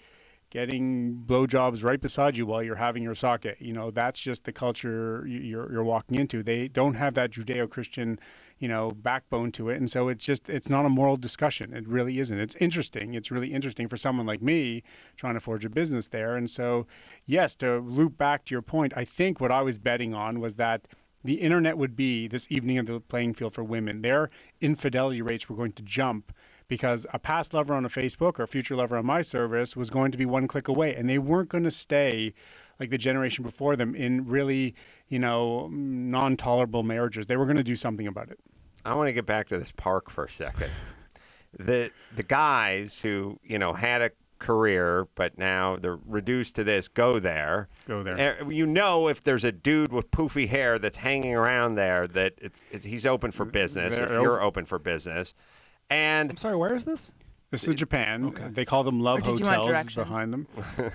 getting blowjobs right beside you while you're having your sake. That's just the culture you're walking into. They don't have that Judeo-Christian, backbone to it. And so it's not a moral discussion. It really isn't. It's interesting. It's really interesting for someone like me trying to forge a business there. And so, yes, to loop back to your point, I think what I was betting on was that the internet would be this evening of the playing field for women. Their infidelity rates were going to jump because a past lover on a Facebook or a future lover on my service was going to be one click away, and they weren't going to stay like the generation before them in really, non-tolerable marriages. They were going to do something about it. I want to get back to this park for a second. The guys who, had a career, but now they're reduced to this, go there. If there's a dude with poofy hair that's hanging around there, that he's open for business, if you're open for business. And I'm sorry, where is this? This is Japan. Okay. They call them love hotels behind them.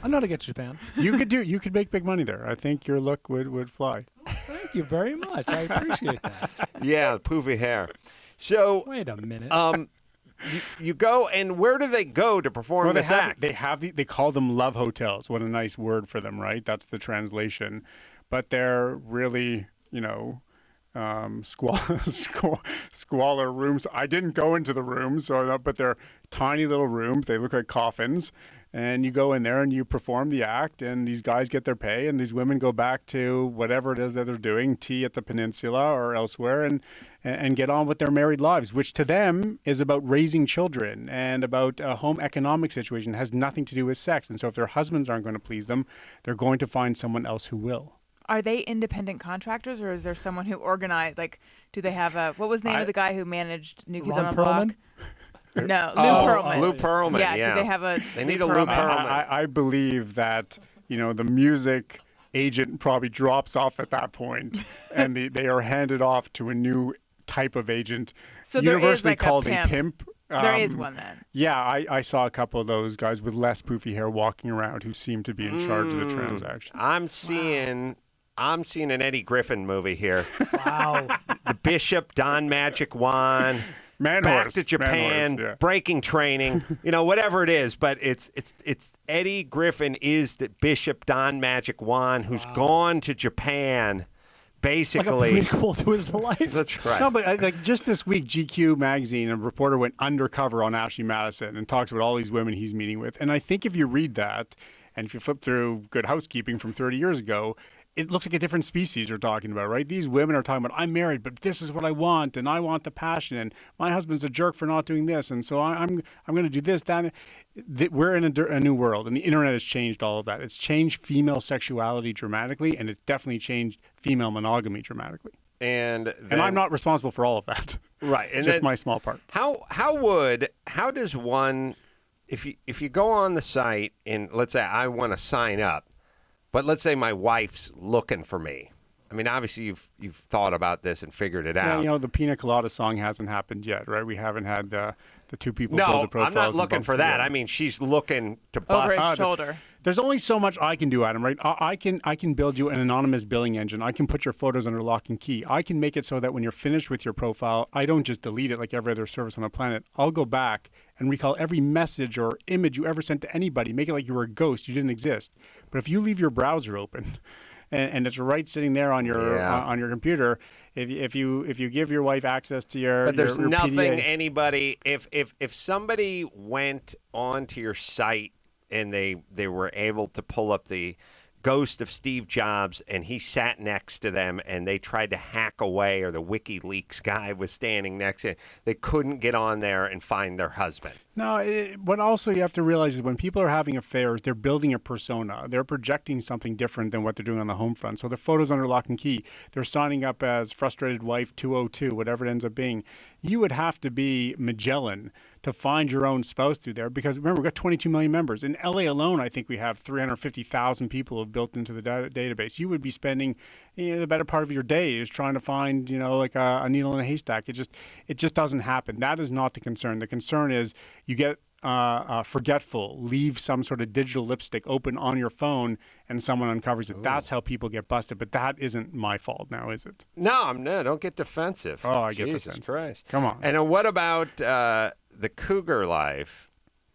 I know how to get to Japan. You could make big money there. I think your look would fly. Thank you very much. I appreciate that. Yeah, poofy hair. So wait a minute. You go, and where do they go to perform this act? They call them love hotels. What a nice word for them, right? That's the translation. But they're really, squalor rooms. I didn't go into the rooms, but they're tiny little rooms. They look like coffins. And you go in there and you perform the act, and these guys get their pay, and these women go back to whatever it is that they're doing, tea at the peninsula or elsewhere, and get on with their married lives, which to them is about raising children and about a home economic situation. It has nothing to do with sex. And so if their husbands aren't going to please them, they're going to find someone else who will. Are they independent contractors, or is there someone who organized? Like, do they have what was the name of the guy who managed New Kids on the Block? No, Lou Pearlman. Lou Pearlman, yeah. Do they have a? They need a Lou Pearlman. I believe that the music agent probably drops off at that point, and they are handed off to a new type of agent, so there universally is like called a pimp. There is one then. Yeah, I saw a couple of those guys with less poofy hair walking around who seem to be in charge of the transaction. I'm seeing an Eddie Griffin movie here. Wow. The Bishop, Don Magic Wand. Back to Japan, breaking training, whatever it is. But it's Eddie Griffin is the Bishop Don Magic Wand who's gone to Japan, basically. Like a prequel to his life. That's right. No, but just this week, GQ magazine, a reporter went undercover on Ashley Madison and talks about all these women he's meeting with. And I think if you read that, and if you flip through Good Housekeeping from 30 years ago, it looks like a different species you're talking about, right? These women are talking about, I'm married, but this is what I want, and I want the passion, and my husband's a jerk for not doing this, and so I'm going to do this, that. We're in a new world, and the internet has changed all of that. It's changed female sexuality dramatically, and it's definitely changed female monogamy dramatically. And I'm not responsible for all of that. Right. And just my small part. How does one, if you go on the site and let's say I want to sign up, but let's say my wife's looking for me, I mean, obviously you've thought about this and figured it out. The Pina Colada song hasn't happened yet, right? We haven't had the two people build No, the profiles. I'm not looking above for that. together. I mean, she's looking to Over bust. his shoulder. There's only so much I can do, Adam, right? I can build you an anonymous billing engine. I can put your photos under lock and key. I can make it so that when you're finished with your profile, I don't just delete it like every other service on the planet. I'll go back and recall every message or image you ever sent to anybody, make it like you were a ghost, you didn't exist. But if you leave your browser open and it's right sitting there on your on your computer, if you give your wife access to your But there's your nothing PDA, anybody if somebody went onto your site and they were able to pull up the ghost of Steve Jobs and he sat next to them and they tried to hack away, or the WikiLeaks guy was standing next to him, they couldn't get on there and find their husband. No, what also you have to realize is when people are having affairs, they're building a persona. They're projecting something different than what they're doing on the home front. So the photos under lock and key, they're signing up as frustrated wife 202, whatever it ends up being. You would have to be Magellan to find your own spouse through there, because remember, we've got 22 million members. In LA alone, I think we have 350,000 people who have built into the database. You would be spending the better part of your day is trying to find, like a needle in a haystack. It just doesn't happen. That is not the concern. The concern is you get forgetful, leave some sort of digital lipstick open on your phone, and someone uncovers it. Ooh. That's how people get busted. But that isn't my fault now, is it? No, don't get defensive. Oh, I get Jesus defensive. Christ. Come on. And what about the cougar life?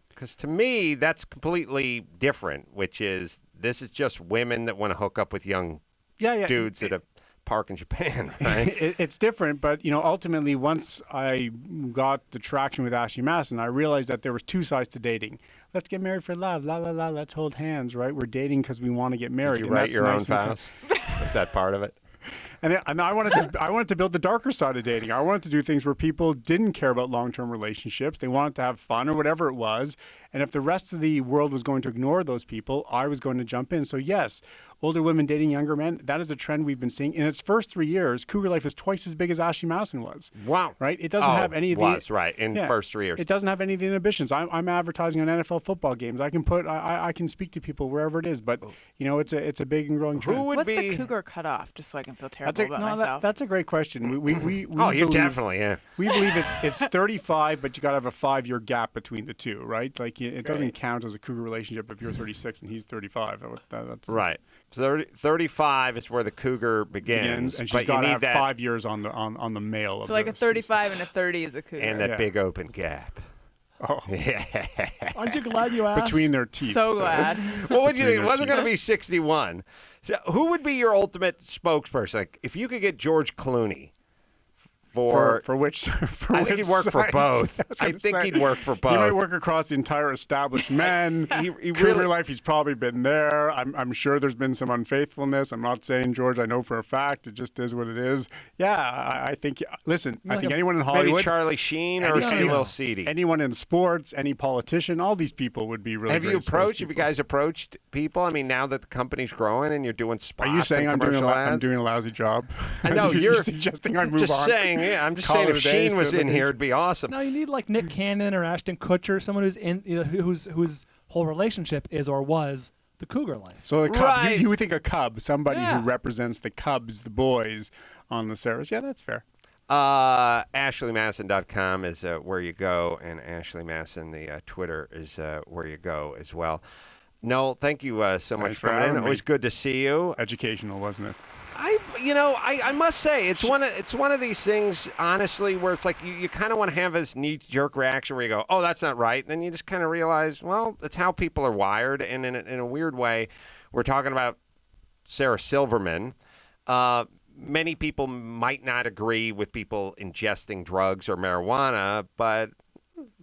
Because to me, that's completely different, which is this is just women that want to hook up with young dudes at a park in Japan, right? It's different, but ultimately, once I got the traction with Ashley Madison, I realized that there was two sides to dating. Let's get married for love, la la la. Let's hold hands, right? We're dating because we want to get married. Did you write your own vows? Is that part of it? And I wanted to build the darker side of dating. I wanted to do things where people didn't care about long-term relationships. They wanted to have fun or whatever it was. And if the rest of the world was going to ignore those people, I was going to jump in. So yes, older women dating younger men, that is a trend we've been seeing. In its first 3 years, Cougar Life is twice as big as Ashley Madison was. Wow. Right? It doesn't have any of the... right, in the first 3 years. It doesn't have any of the inhibitions. I'm advertising on NFL football games. I can speak to people wherever it is, but it's a big and growing trend. What's the cougar cut off, just so I can feel terrible about myself? That's a great question. We you definitely, yeah. We believe it's 35, but you got to have a 5-year gap between the two, right? Like it doesn't count as a cougar relationship if you're 36 and he's 35. That's right. 35 is where the cougar begins, and she's but got you to need have 5 years on the male. So like a 35 and a 30 is a cougar. And that big open gap. Oh. Aren't you glad you asked? Between their teeth. So glad. What would you think? It wasn't going to be 61. So who would be your ultimate spokesperson? Like, if you could get George Clooney for which? I think he'd work for both. I think he'd work for both. He might work across the entire established men. Cougar Life, he's probably been there. I'm sure there's been some unfaithfulness. I'm not saying George. I know for a fact. It just is what it is. Yeah, I think. Listen, I think anyone in Hollywood, maybe Charlie Sheen, or is he a little seedy? Anyone in sports, any politician, all these people would be really. Have you guys approached people? I mean, now that the company's growing and you're doing spots, are you saying I'm doing a lousy job? I know you're suggesting I move just on. Saying. Yeah, I'm just saying if Sheen was in here, it'd be awesome. No, you need like Nick Cannon or Ashton Kutcher, someone who's in whose whole relationship is or was the cougar life. So a cub, right. you would think a cub, somebody who represents the cubs, the boys on the service. Yeah, that's fair. AshleyMadison.com is where you go, and Ashley Madison, the Twitter, is where you go as well. Noel, thank you so much for coming in. Always good to see you. Educational, wasn't it? I must say it's one of these things, honestly, where it's like you kind of want to have this knee-jerk reaction where you go, oh, that's not right. And then you just kind of realize, well, that's how people are wired. And in a weird way, we're talking about Sarah Silverman. Many people might not agree with people ingesting drugs or marijuana, but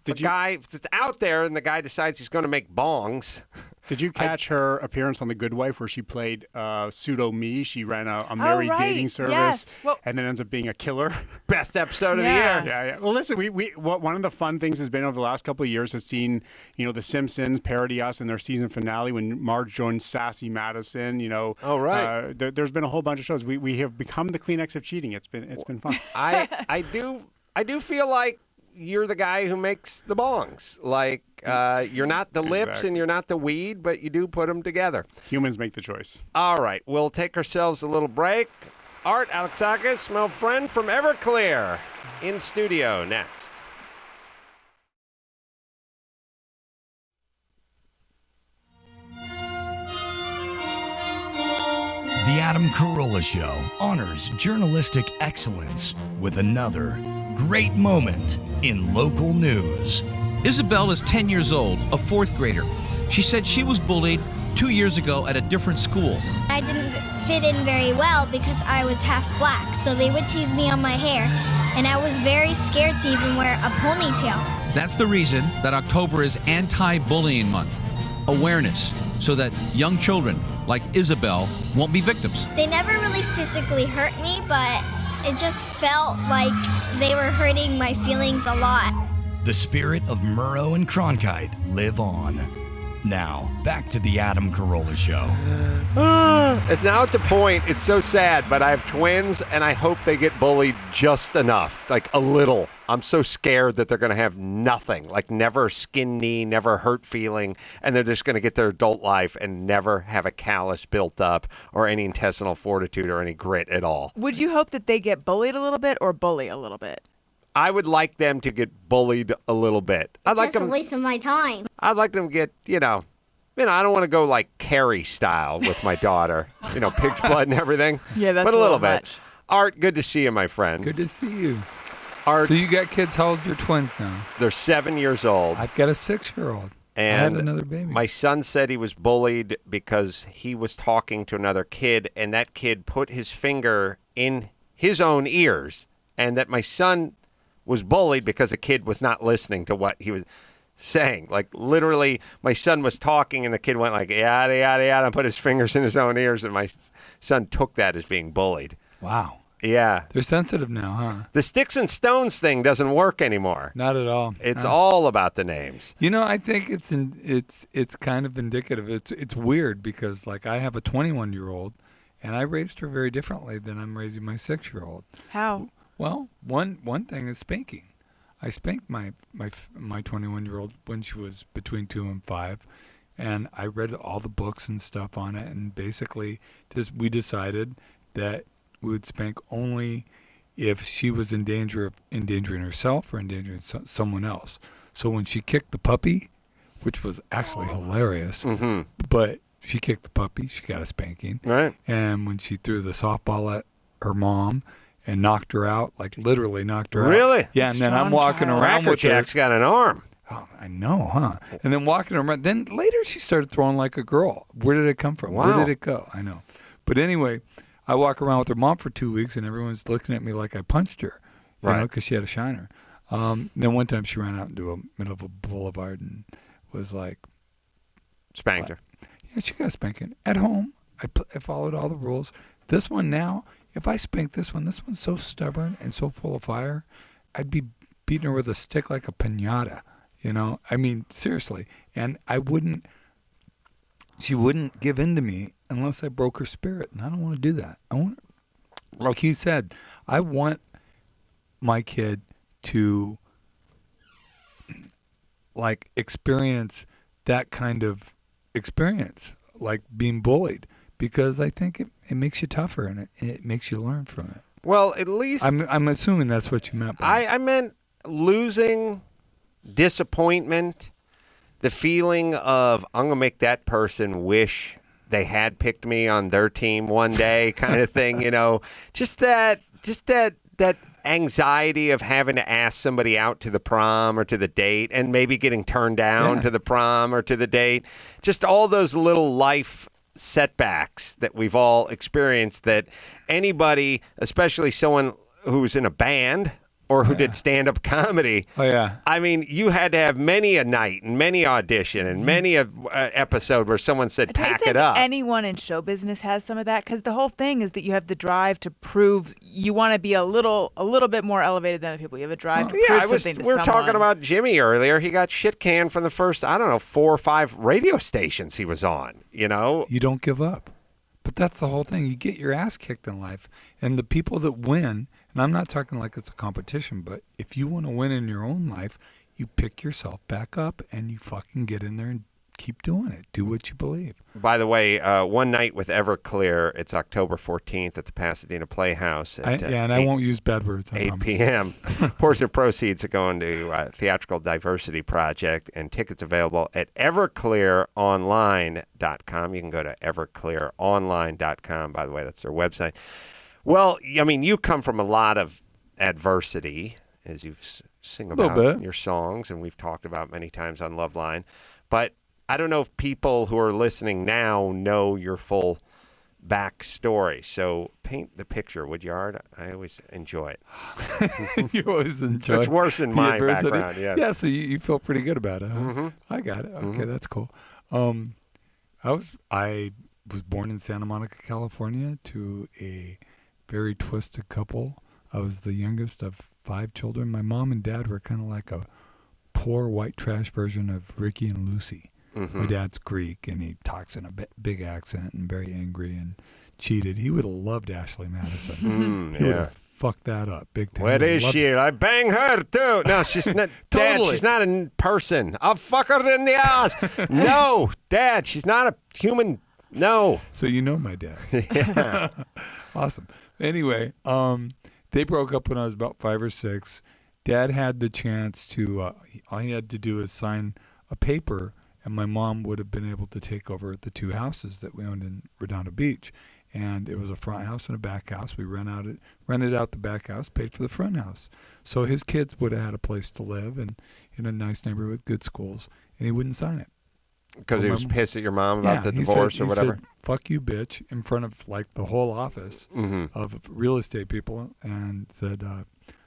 if it's out there and the guy decides he's going to make bongs. Did you catch her appearance on The Good Wife where she played pseudo me? She ran a married dating service and then ends up being a killer. Best episode of the year. Yeah. Well, listen, one of the fun things has been over the last couple of years has seen, The Simpsons parody us in their season finale when Marge joins Sassy Madison. Oh, right. There's been a whole bunch of shows. We have become the Kleenex of cheating. It's been fun. I do feel like you're the guy who makes the bongs. Like, you're not the lips and you're not the weed, but you do put them together. Humans make the choice. All right. We'll take ourselves a little break. Art Alexakis, my friend from Everclear, in studio next. The Adam Carolla Show honors journalistic excellence with another great moment in local news. Isabel is 10 years old, a fourth grader. She said she was bullied 2 years ago at a different school. I didn't fit in very well because I was half black, so they would tease me on my hair, and I was very scared to even wear a ponytail. That's the reason that October is Anti-Bullying Month. Awareness, so that young children like Isabel won't be victims. They never really physically hurt me, but it just felt like they were hurting my feelings a lot. The spirit of Murrow and Cronkite live on. Now, back to the Adam Carolla Show. It's now at the point, it's so sad, but I have twins, and I hope they get bullied just enough, like a little. I'm so scared that they're going to have nothing, like never skin knee, never hurt feeling, and they're just going to get their adult life and never have a callus built up or any intestinal fortitude or any grit at all. Would you hope that they get bullied a little bit or bully a little bit? I would like them to get bullied a little bit. I'd like That's them. a waste of my time. I'd like them to get, I don't want to go like Carrie style with my daughter, pig's blood and everything. Yeah, that's but a little bit. much. Art, good to see you, my friend. Good to see you. Art, so you got kids? How old are your twins now? They're 7 years old. I've got a 6-year-old. And I had another baby. My son said he was bullied because he was talking to another kid, and that kid put his finger in his own ears, and that my son was bullied because a kid was not listening to what he was saying. Like, literally, my son was talking, and the kid went like, yada, yada, yada, and put his fingers in his own ears, and my son took that as being bullied. Wow. Yeah. They're sensitive now, huh? The sticks and stones thing doesn't work anymore. Not at all. It's all about the names. I think it's kind of indicative. It's weird because, like, I have a 21-year-old, and I raised her very differently than I'm raising my 6-year-old. How? Well, one thing is spanking. I spanked my 21-year-old when she was between 2 and 5, and I read all the books and stuff on it, and basically we decided that we would spank only if she was in danger of endangering herself or endangering someone else. So when she kicked the puppy, which was actually hilarious, but she kicked the puppy, she got a spanking. Right. And when she threw the softball at her mom and knocked her out, like literally knocked her out. Really? Yeah, and then I'm walking around with her. Jack's got an arm. Oh, I know, huh? And then walking around. Then later she started throwing like a girl. Where did it come from? Wow. Where did it go? I know. But anyway, I walk around with her mom for 2 weeks, and everyone's looking at me like I punched her, right? Because she had a shiner. Then one time she ran out into a middle of a boulevard and was like, spanked her. Yeah, she got a spanking at home. I followed all the rules. This one now, if I spank this one's so stubborn and so full of fire, I'd be beating her with a stick like a piñata. I mean, seriously. And she wouldn't give in to me unless I broke her spirit, and I don't want to do that. Like you said, I want my kid to like experience that kind of experience, like being bullied, because I think it makes you tougher, and it makes you learn from it. Well, at least I'm assuming that's what you meant by I meant losing, disappointment, the feeling of I'm going to make that person wish they had picked me on their team one day kind of thing, just that anxiety of having to ask somebody out to the prom or to the date and maybe getting turned down to the prom or to the date. Just all those little life setbacks that we've all experienced that anybody, especially someone who's in a band or who did stand-up comedy. Oh, yeah. I mean, you had to have many a night and many audition and many a episode where someone said, pack it up. Anyone in show business has some of that, because the whole thing is that you have the drive to prove you want to be a little bit more elevated than other people. You have a drive to prove something to we were someone. talking about Jimmy earlier. He got shit canned from the first, 4 or 5 radio stations he was on, You don't give up. But that's the whole thing. You get your ass kicked in life, and the people that win, and I'm not talking like it's a competition, but if you want to win in your own life, you pick yourself back up and you fucking get in there and keep doing it. Do what you believe. By the way, One Night with Everclear, it's October 14th at the Pasadena Playhouse. At, I won't use bad words. 8 p.m. Portion of proceeds are going to Theatrical Diversity Project, and tickets available at everclearonline.com. You can go to everclearonline.com. By the way, that's their website. Well, I mean, you come from a lot of adversity, as you've sing about in your songs, and we've talked about many times on Loveline. But I don't know if people who are listening now know your full backstory. So paint the picture, would you, Art? I always enjoy it. You always enjoy it. It's worse than my adversity. background, yeah. Yeah, so you feel pretty good about it, huh? Mm-hmm. I got it. Okay, that's cool. I was born in Santa Monica, California, to a very twisted couple. I was the youngest of 5 children. My mom and dad were kind of like a poor white trash version of Ricky and Lucy. Mm-hmm. My dad's Greek, and he talks in a big accent and very angry and cheated. He would have loved Ashley Madison. He would have fucked that up big time. Where is she? I bang her too. No, she's not. Dad, she's not a person. I'll fuck her in the ass. No, Dad, she's not a human. No. So you know my dad. Yeah. Awesome. Anyway, they broke up when I was about 5 or 6. Dad had the chance to, all he had to do is sign a paper, and my mom would have been able to take over the 2 houses that we owned in Redondo Beach. And it was a front house and a back house. We rented out the back house, paid for the front house. So his kids would have had a place to live and in a nice neighborhood with good schools, and he wouldn't sign it. Because he was pissed at your mom about the divorce or whatever? He said, fuck you, bitch, in front of like the whole office of real estate people, and said,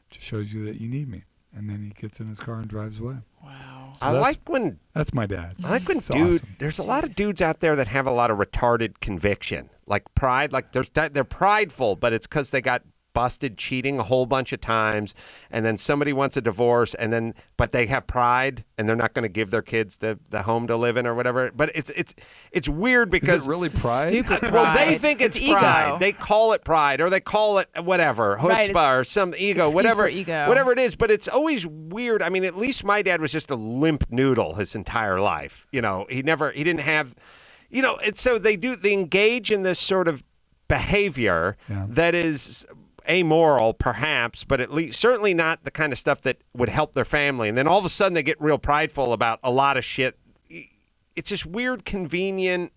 just shows you that you need me. And then he gets in his car and drives away. Wow. So when... That's my dad. I like when Awesome. There's a lot of dudes out there that have a lot of retarded conviction. Like pride, like they're prideful, but it's because they got busted cheating a whole bunch of times, and then somebody wants a divorce, but they have pride, and they're not going to give their kids the home to live in or whatever. But it's weird because is it really pride? Stupid pride. Well, they think it's pride. Ego. They call it pride, or they call it whatever, chutzpah, or some ego, whatever, whatever it is. But it's always weird. I mean, at least my dad was just a limp noodle his entire life. You know, he didn't have, you know. And so they engage in this sort of behavior that is amoral, perhaps, but at least certainly not the kind of stuff that would help their family. And then all of a sudden they get real prideful about a lot of shit. It's this weird, convenient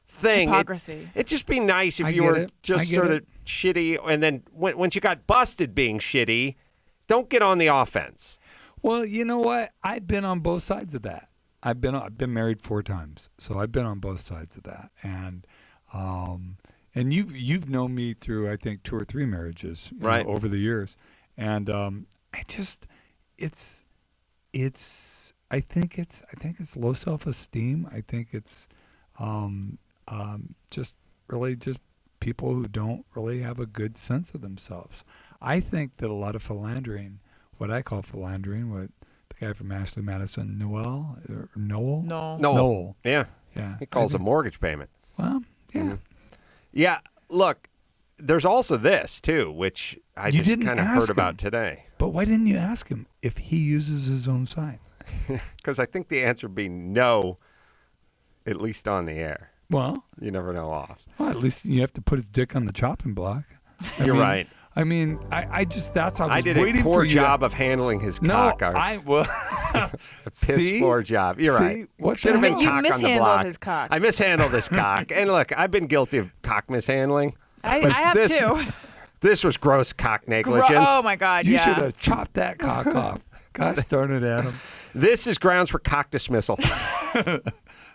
thing. Hypocrisy. It'd just be nice if you were just sort of shitty, and then once you got busted being shitty, don't get on the offense. Well, you know what? I've been on both sides of that. I've been married 4 times, so I've been on both sides of that. And you've known me through, I think, 2 or 3 marriages right. over the years, and I think it's low self-esteem. I think it's just people who don't really have a good sense of themselves. I think that a lot of philandering, what I call philandering, what the guy from Ashley Madison, Noel. Yeah. He calls a mortgage payment. Well, yeah. Mm-hmm. Yeah, look, there's also this, too, which I You just didn't kind of ask heard about him. today. But why didn't you ask him if he uses his own sign? Because I think the answer would be no, at least on the air. Well, you never know off. Well, at least you have to put his dick on the chopping block. You're right. I mean, I just, that's how I was I did waiting a poor for you job of handling his cock. A piss See? poor job. You're See? right. What Should have the been hell? cock You on the mishandled block. his cock. I mishandled his cock. And look, I've been guilty of cock mishandling. I but have this, too. This was gross cock negligence. Oh my God! You yeah. should have chopped that cock off. Gosh darn it, Adam. This is grounds for cock dismissal.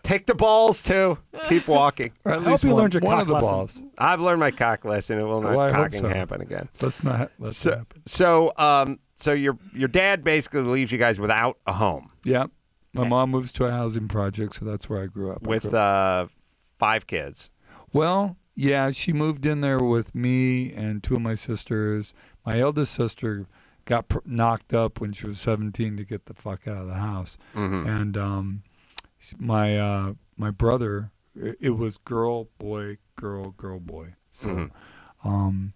Take the balls too. Keep walking. Or at least one of the balls. I've learned my cock lesson. It will not Well, I hope cocking so. happen again. Let's not let that happen. So your dad basically leaves you guys without a home. Yeah. My mom moves to a housing project, so that's where I grew up. With 5 kids. Well, yeah, she moved in there with me and 2 of my sisters. My eldest sister got knocked up when she was 17 to get the fuck out of the house. Mm-hmm. And my brother, it was girl, boy, girl, boy. So, and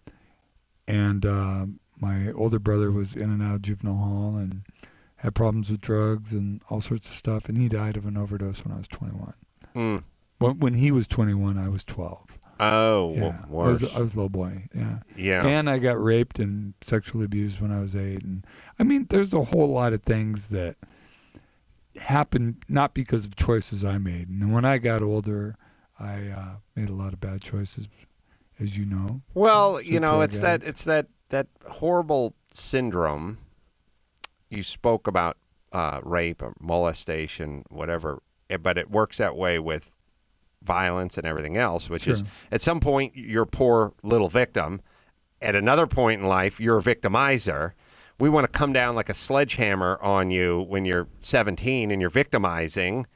my older brother was in and out of juvenile hall and had problems with drugs and all sorts of stuff, and he died of an overdose when I was 21. Mm. When he was 21, I was 12. Oh, yeah. worse. I was a little boy, yeah. Yeah. And I got raped and sexually abused when I was 8. And I mean, there's a whole lot of things that happened not because of choices I made. And when I got older, I made a lot of bad choices, as you know. Well, you know, it's that horrible syndrome. You spoke about rape or molestation, whatever, but it works that way with violence and everything else, which is at some point you're a poor little victim. At another point in life, you're a victimizer. We want to come down like a sledgehammer on you when you're 17 and you're victimizing,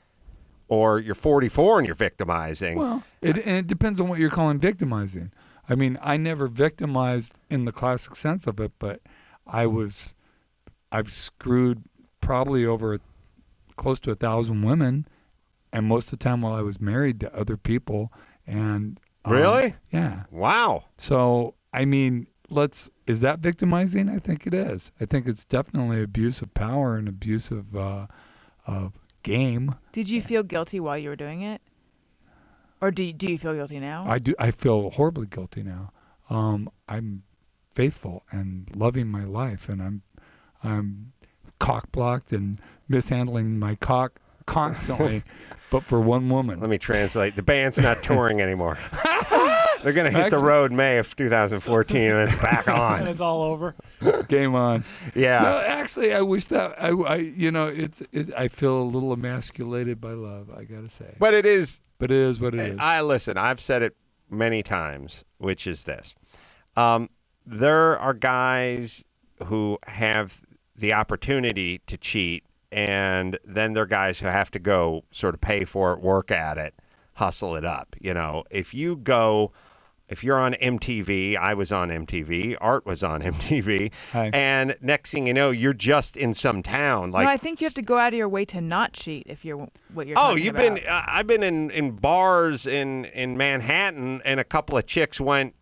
or you're 44 and you're victimizing. Well, it depends on what you're calling victimizing. I mean, I never victimized in the classic sense of it, but I've screwed probably over close to 1,000 women, and most of the time while I was married to other people. And really? Yeah. Wow. So, I mean, is that victimizing? I think it is. I think it's definitely abuse of power and abuse of game. Did you feel guilty while you were doing it? Or do you feel guilty now? I do. I feel horribly guilty now. I'm faithful and loving my life, and I'm cock-blocked and mishandling my cock constantly, but for one woman. Let me translate. The band's not touring anymore. They're going to hit the road May of 2014, and it's back on. And it's all over. Game on. Yeah. No, actually, I wish that I feel a little emasculated by love, I got to say. But it is. But it is what it is. Listen, I've said it many times, which is this. There are guys who have the opportunity to cheat, and then there are guys who have to go sort of pay for it, work at it, hustle it up. You know, if you're on MTV, I was on MTV, Art was on MTV, and next thing you know, you're just in some town. Like, no, I think you have to go out of your way to not cheat if you're what you're. Oh, talking about. I've been in bars in Manhattan, and a couple of chicks went,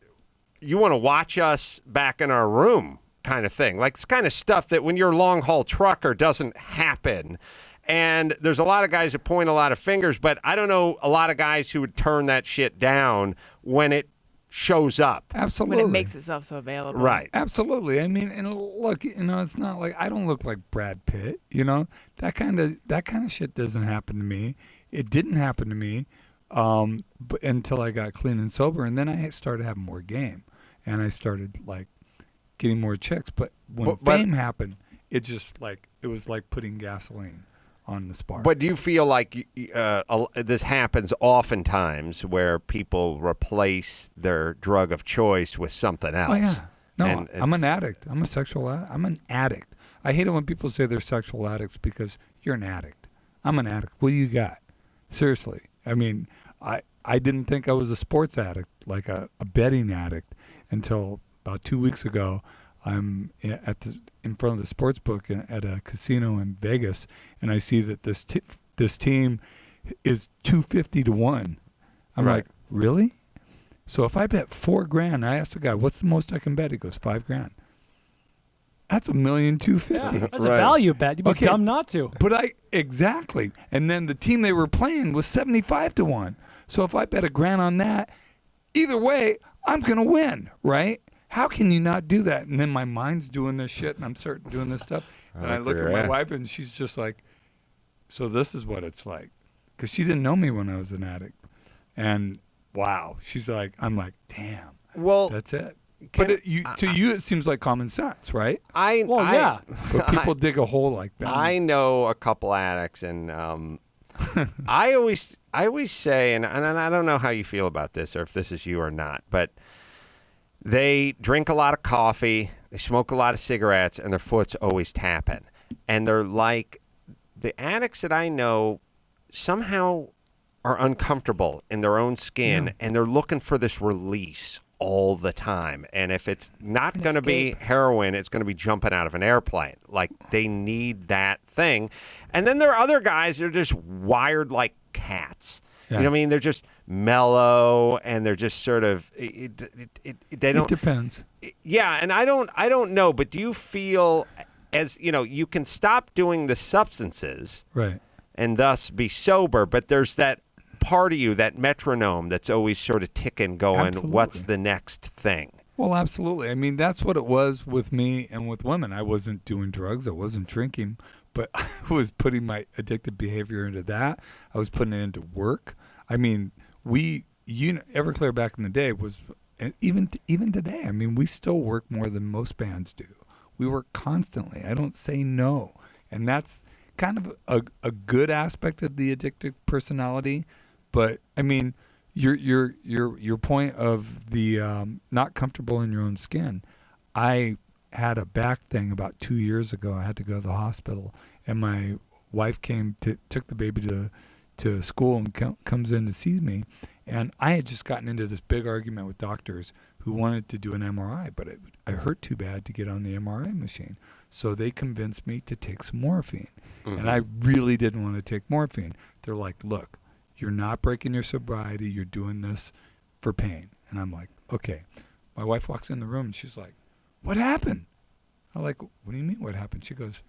"You want to watch us back in our room?" kind of thing. Like, it's kind of stuff that when you're a long haul trucker doesn't happen. And there's a lot of guys that point a lot of fingers, but I don't know a lot of guys who would turn that shit down when it shows up. Absolutely. When it makes itself so available. Right. Absolutely. I mean, and look, it's not like I don't look like Brad Pitt, that kind of shit doesn't happen to me. It didn't happen to me but until I got clean and sober, and then I started having more game, and I started like getting more chicks. But when fame happened, it was like putting gasoline on the spark. But do you feel like this happens oftentimes where people replace their drug of choice with something else? Oh, yeah. No, I'm an addict. I'm a sexual addict. I'm an addict. I hate it when people say they're sexual addicts because you're an addict. I'm an addict. What do you got? Seriously. I mean, I didn't think I was a sports addict, like a betting addict, until about 2 weeks ago. I'm in front of the sports book at a casino in Vegas, and I see that this team is 250 to 1. I'm like, really? So if I bet $4,000, I asked the guy, "What's the most I can bet?" He goes, $5,000. That's $1,250,000. Yeah, that's a value bet. You'd be dumb not to. But exactly. And then the team they were playing was 75 to 1. So if I bet $1,000 on that, either way, I'm gonna win, right? How can you not do that? And then my mind's doing this shit, and I'm starting doing this stuff. And I look at my wife, and she's just like, "So this is what it's like," because she didn't know me when I was an addict. And wow, she's like, I'm like, damn. Well, that's it. But to you, it seems like common sense, right? Yeah. But people dig a hole like that. I know a couple addicts, and I always say, and I don't know how you feel about this, or if this is you or not, but they drink a lot of coffee, they smoke a lot of cigarettes, and their foot's always tapping. And they're like, the addicts that I know somehow are uncomfortable in their own skin, and they're looking for this release all the time. And if it's not going to be heroin, it's going to be jumping out of an airplane. Like, they need that thing. And then there are other guys that are just wired like cats. Yeah. You know what I mean? They're just mellow, and they're just sort of they don't. It depends. Yeah, and I don't know. But do you feel as you know, you can stop doing the substances, right, and thus be sober. But there's that part of you, that metronome, that's always sort of ticking, going, Absolutely. "What's the next thing?" Well, absolutely. I mean, that's what it was with me and with women. I wasn't doing drugs. I wasn't drinking, but I was putting my addictive behavior into that. I was putting it into work. I mean, Everclear back in the day was, and even today, I mean, we still work more than most bands do. We work constantly. I don't say no. And that's kind of a good aspect of the addictive personality. But, I mean, your point of the not comfortable in your own skin. I had a back thing about 2 years ago. I had to go to the hospital, and my wife took the baby to school and comes in to see me. And I had just gotten into this big argument with doctors who wanted to do an MRI, but I hurt too bad to get on the MRI machine. So they convinced me to take some morphine. Mm-hmm. And I really didn't want to take morphine. They're like, look, you're not breaking your sobriety. You're doing this for pain. And I'm like, okay. My wife walks in the room and she's like, what happened? I'm like, what do you mean what happened? She goes,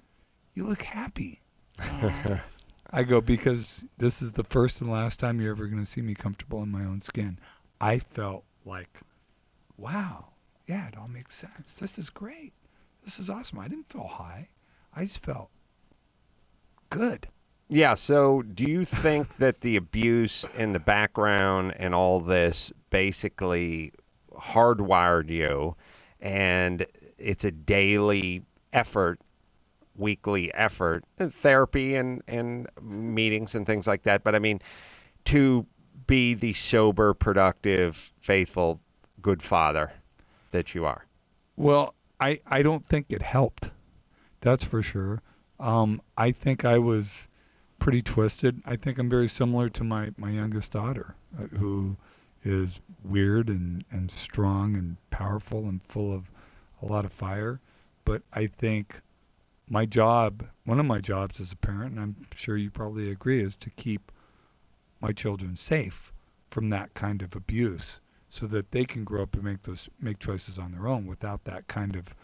you look happy. I go, because this is the first and last time you're ever going to see me comfortable in my own skin. I felt like, wow, yeah, it all makes sense. This is great. This is awesome. I didn't feel high. I just felt good. Yeah, so do you think that the abuse and the background and all this basically hardwired you, and it's a daily effort, weekly effort, therapy and meetings and things like that, but I mean, to be the sober, productive, faithful, good father that you are? Well, I don't think it helped. That's for sure. I think I was pretty twisted. I think I'm very similar to my youngest daughter, who is weird and strong and powerful and full of a lot of fire. But I think one of my jobs as a parent, and I'm sure you probably agree, is to keep my children safe from that kind of abuse so that they can grow up and make choices on their own without that kind of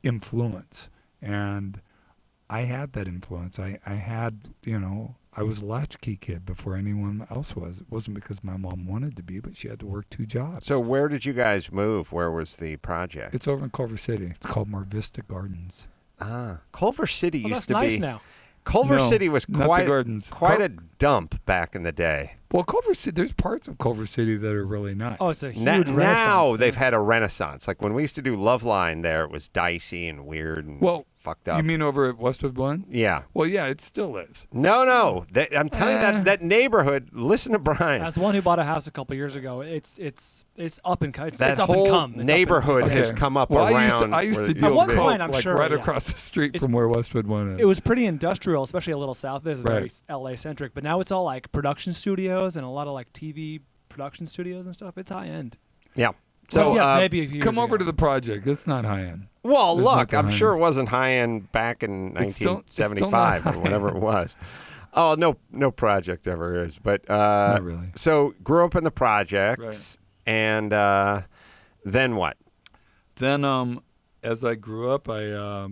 influence. And I had that influence. I had, I was a latchkey kid before anyone else was. It wasn't because my mom wanted to be, but she had to work 2 jobs. So where did you guys move? Where was the project? It's over in Culver City. It's called Mar Vista Gardens. Culver City used to nice be. Now. Culver City was quite a dump back in the day. Well, Culver City, there's parts of Culver City that are really nice. Oh, it's a huge Now renaissance. they've had a renaissance. Like when we used to do Loveline there, it was dicey and weird and fucked up. You mean over at Westwood One? Yeah. Well, yeah, it still is. No. I'm telling you, that neighborhood, listen to Brian. As one who bought a house a couple years ago, it's up and it's that up whole and come. It's neighborhood up and, has come up well, around. I used to where deal it with used to be. point, I'm like sure, right yeah. across the street from where Westwood One is. It was pretty industrial, especially a little south. This is Right. very LA centric, but now it's all like production studios and a lot of like TV production studios and stuff. It's high end. Yeah. So So yes, maybe a few come years over ago. to the project. It's not high end. Well, It's look, not I'm high sure it end. wasn't high end back in It's still 1975 not or whatever it was. Oh, no project ever is. But Not really. So grew up in the projects, Right. and then what? Then, as I grew up, I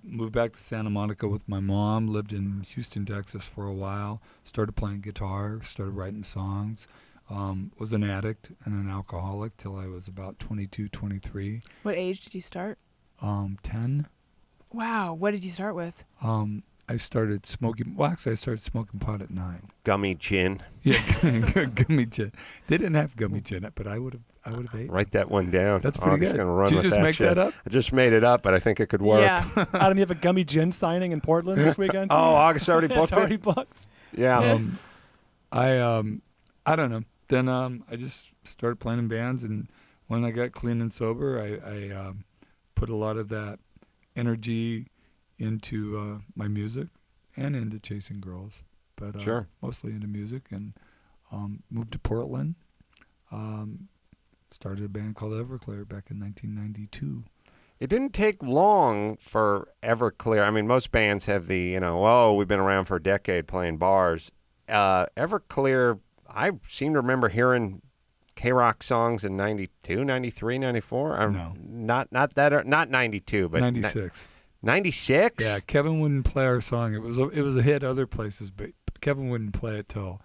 moved back to Santa Monica with my mom. Lived in Houston, Texas for a while. Started playing guitar. Started writing songs. Was an addict and an alcoholic till I was about 22, 23. What age did you start? 10. Wow. What did you start with? I started smoking. Well, actually, I started smoking pot at 9. Gummy gin. Yeah, gummy gin. They didn't have gummy gin, but I would have ate. Write that one down. That's pretty I'm just good. gonna run Did you with just that make shit. that up? I just made it up, but I think it could work. Yeah. Adam, you have a gummy gin signing in Portland this weekend? Oh, August already booked It's already it? booked. Yeah. I don't know. Then I just started playing in bands, and when I got clean and sober, I put a lot of that energy into my music and into chasing girls, but Sure. mostly into music. And moved to Portland. Started a band called Everclear back in 1992. It didn't take long for Everclear. I mean, most bands have the, we've been around for a decade playing bars. Everclear, I seem to remember hearing K-Rock songs in 92, 93, 94? No. Not 92, but 96. 96? Yeah, Kevin wouldn't play our song. It was a hit other places, but Kevin wouldn't play it till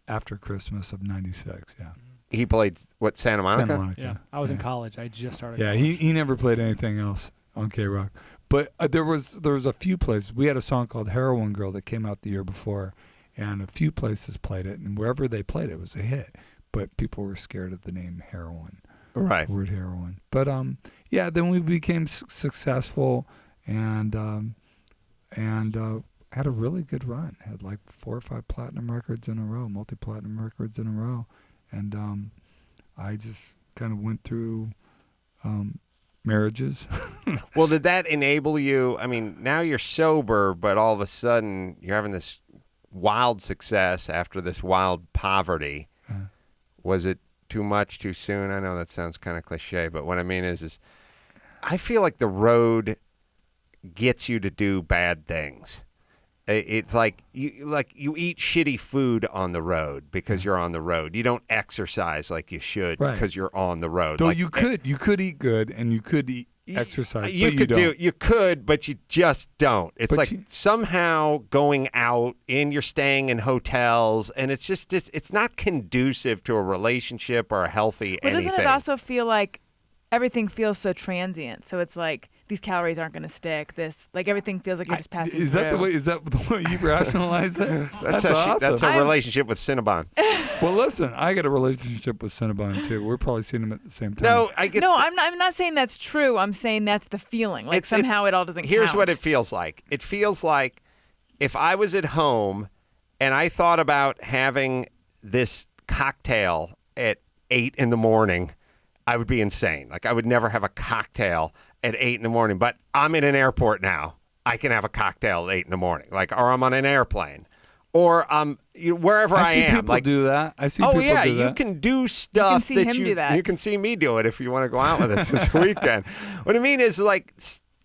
after Christmas of 96, yeah. He played, what, Santa Monica? Santa Monica. Yeah, I was in college. I just started Yeah, college. he never played anything else on K-Rock. But there was a few places. We had a song called Heroin Girl that came out the year before, and a few places played it, and wherever they played it, it was a hit. But people were scared of the name heroin. Right. The word heroin. But, yeah, then we became successful and had a really good run. Had like 4 or 5 platinum records in a row, multi-platinum records in a row. And I just kind of went through marriages. Well, did that enable you? I mean, now you're sober, but all of a sudden you're having this wild success after this wild poverty. Was it too much too soon? I know that sounds kind of cliche, but what I mean is I feel like the road gets you to do bad things. It's like you eat shitty food on the road because you're on the road. You don't exercise like you should because you're on the road. Though like, you could eat good and you could exercise. You but could you don't. you could, but you just don't. It's But like somehow going out and you're staying in hotels, and it's just it's not conducive to a relationship or a healthy But anything. doesn't it also feel like everything feels so transient? So it's like these calories aren't going to stick. This like everything feels like you're just passing Is through. that the way you rationalize it? That's awesome. That's her relationship with Cinnabon. Well, listen, I got a relationship with Cinnabon too. We're probably seeing them at the same time. No, I get. No, I'm not saying that's true. I'm saying that's the feeling. Like somehow it all doesn't Here's count. what it feels like. It feels like if I was at home and I thought about having this cocktail at 8 a.m, I would be insane. Like I would never have a cocktail at 8 a.m, but I'm in an airport now. I can have a cocktail at 8 a.m, like, or I'm on an airplane, or wherever I see am. people do that. I see oh people yeah, do that. you can do stuff see that him do that. You can see me do it if you want to go out with us this weekend. What I mean is like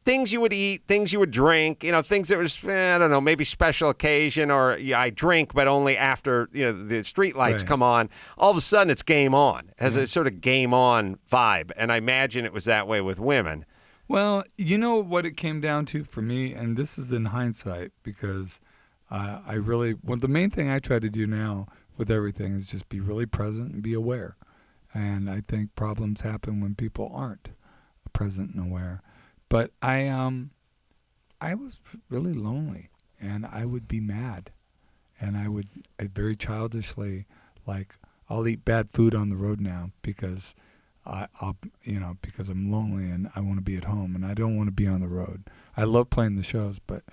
things you would eat, things you would drink, things that was, I don't know, maybe special occasion, or I drink, but only after, the street lights come on. All of a sudden it's game on. It has a sort of game on vibe. And I imagine it was that way with women. Well, you know what it came down to for me, and this is in hindsight, because the main thing I try to do now with everything is just be really present and be aware. And I think problems happen when people aren't present and aware. But I was really lonely, and I would be mad, and I'd very childishly, like, I'll eat bad food on the road now because because I'm lonely and I want to be at home and I don't want to be on the road. I love playing the shows, but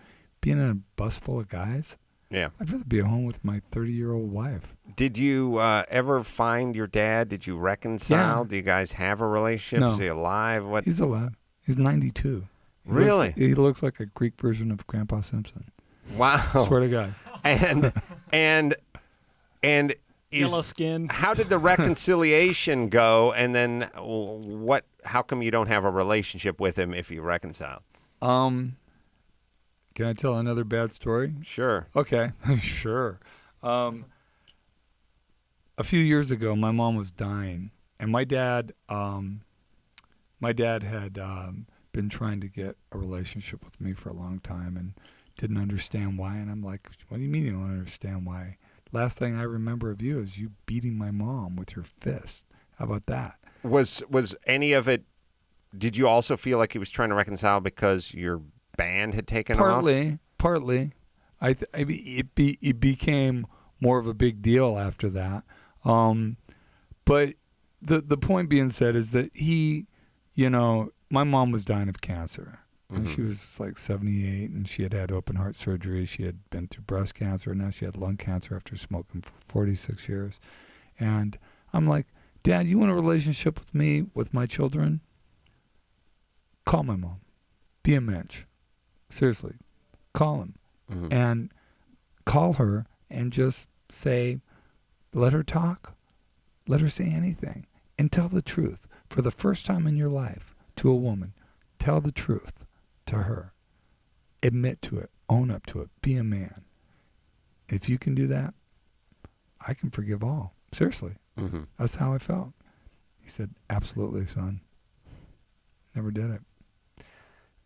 being in a bus full of guys, yeah, I'd rather be at home with my 30-year-old wife. Did you ever find your dad? Did you reconcile? Yeah. Do you guys have a relationship? No. Is he alive? What? He's alive. He's 92. Really? He looks like a Greek version of Grandpa Simpson. Wow. I swear to God. And yellow skin. How did the reconciliation go? And then what? How come you don't have a relationship with him if you reconcile? Can I tell another bad story? Sure. Okay. Sure. A few years ago, my mom was dying, and my dad had been trying to get a relationship with me for a long time and didn't understand why. And I'm like, what do you mean you don't understand why? Last thing I remember of you is you beating my mom with your fist. How about that? Was any of it? Did you also feel like he was trying to reconcile because your band had taken off? Partly. It became more of a big deal after that. But the point being said is that he, my mom was dying of cancer. And she was like 78, and she had open heart surgery. She had been through breast cancer, and now she had lung cancer after smoking for 46 years. And I'm like, Dad, you want a relationship with me, with my children? Call my mom. Be a mensch. Seriously. Call him. And call her and just say, let her talk. Let her say anything. And tell the truth. For the first time in your life, to a woman, tell the truth to her. Admit to it. Own up to it. Be a man. If you can do that, I can forgive all. Seriously. That's how I felt. He said, absolutely, son. Never did it.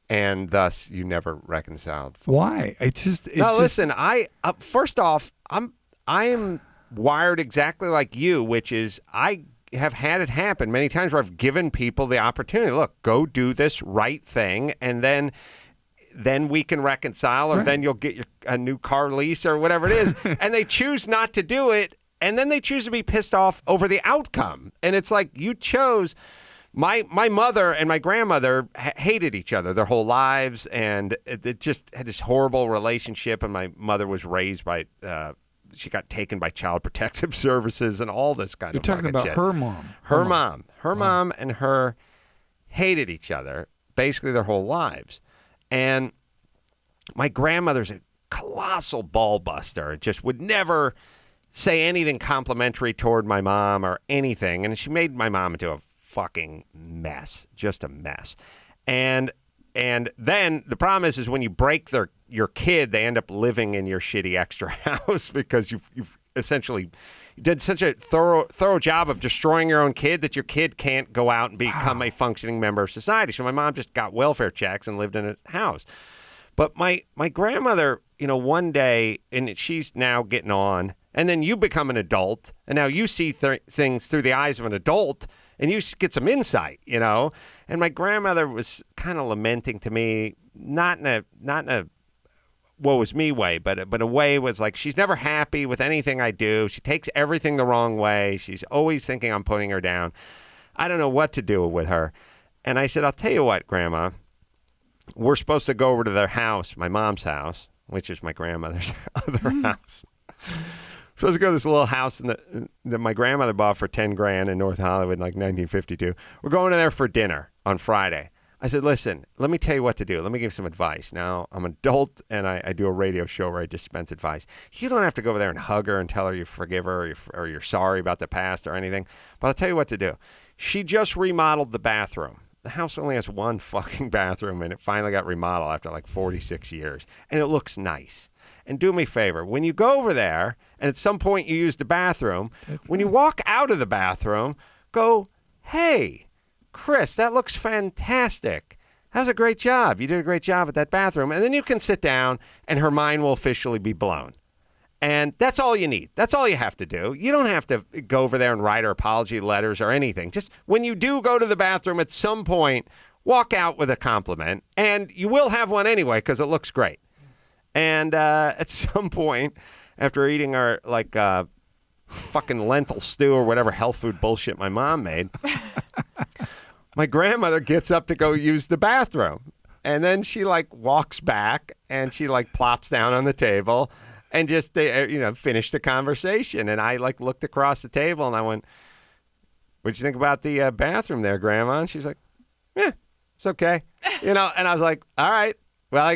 And thus, you never reconciled. Why? Listen. First off, I am wired exactly like you, which is I have had it happen many times where I've given people the opportunity. Look, go do this right thing, and then we can reconcile, or then you'll get a new car lease or whatever it is. And they choose not to do it, and then they choose to be pissed off over the outcome. And it's like you chose. My mother and my grandmother hated each other their whole lives, and it just had this horrible relationship. And my mother was raised by, she got taken by Child Protective Services and all this kind You're of talking about shit. her mom. Her mom and her hated each other basically their whole lives. And my grandmother's a colossal ball buster and just would never say anything complimentary toward my mom or anything. And she made my mom into a fucking mess, just a mess. And then the problem is when you break your kid, they end up living in your shitty extra house because you've essentially did such a thorough job of destroying your own kid that your kid can't go out and become a functioning member of society. So my mom just got welfare checks and lived in a house. But my grandmother, one day, and she's now getting on, and then you become an adult, and now you see things through the eyes of an adult, and you get some insight, And my grandmother was kind of lamenting to me, not in a woe is me way, but a way was like she's never happy with anything I do. She takes everything the wrong way. She's always thinking I'm putting her down. I don't know what to do with her. And I said, I'll tell you what, Grandma. We're supposed to go over to their house, my mom's house, which is my grandmother's other house. Supposed to go to this little house that my grandmother bought for $10,000 in North Hollywood in like 1952. We're going in there for dinner on Friday. I said, listen, let me tell you what to do. Let me give you some advice. Now, I'm an adult, and I do a radio show where I dispense advice. You don't have to go over there and hug her and tell her you forgive her or you're sorry about the past or anything. But I'll tell you what to do. She just remodeled the bathroom. The house only has one fucking bathroom, and it finally got remodeled after like 46 years. And it looks nice. And do me a favor. When you go over there, and at some point you use the bathroom, when you walk out of the bathroom, go, hey, Chris, that looks fantastic. That was a great job. You did a great job at that bathroom. And then you can sit down, and her mind will officially be blown. And that's all you need. That's all you have to do. You don't have to go over there and write her apology letters or anything. Just when you do go to the bathroom at some point, walk out with a compliment. And you will have one anyway because it looks great. And at some point, after eating our fucking lentil stew or whatever health food bullshit my mom made, my grandmother gets up to go use the bathroom. And then she walks back and she plops down on the table and just finish the conversation. And I looked across the table and I went, "What'd you think about the bathroom there, Grandma?" And she's like, "Yeah, it's okay." And I was like, "All right, well, I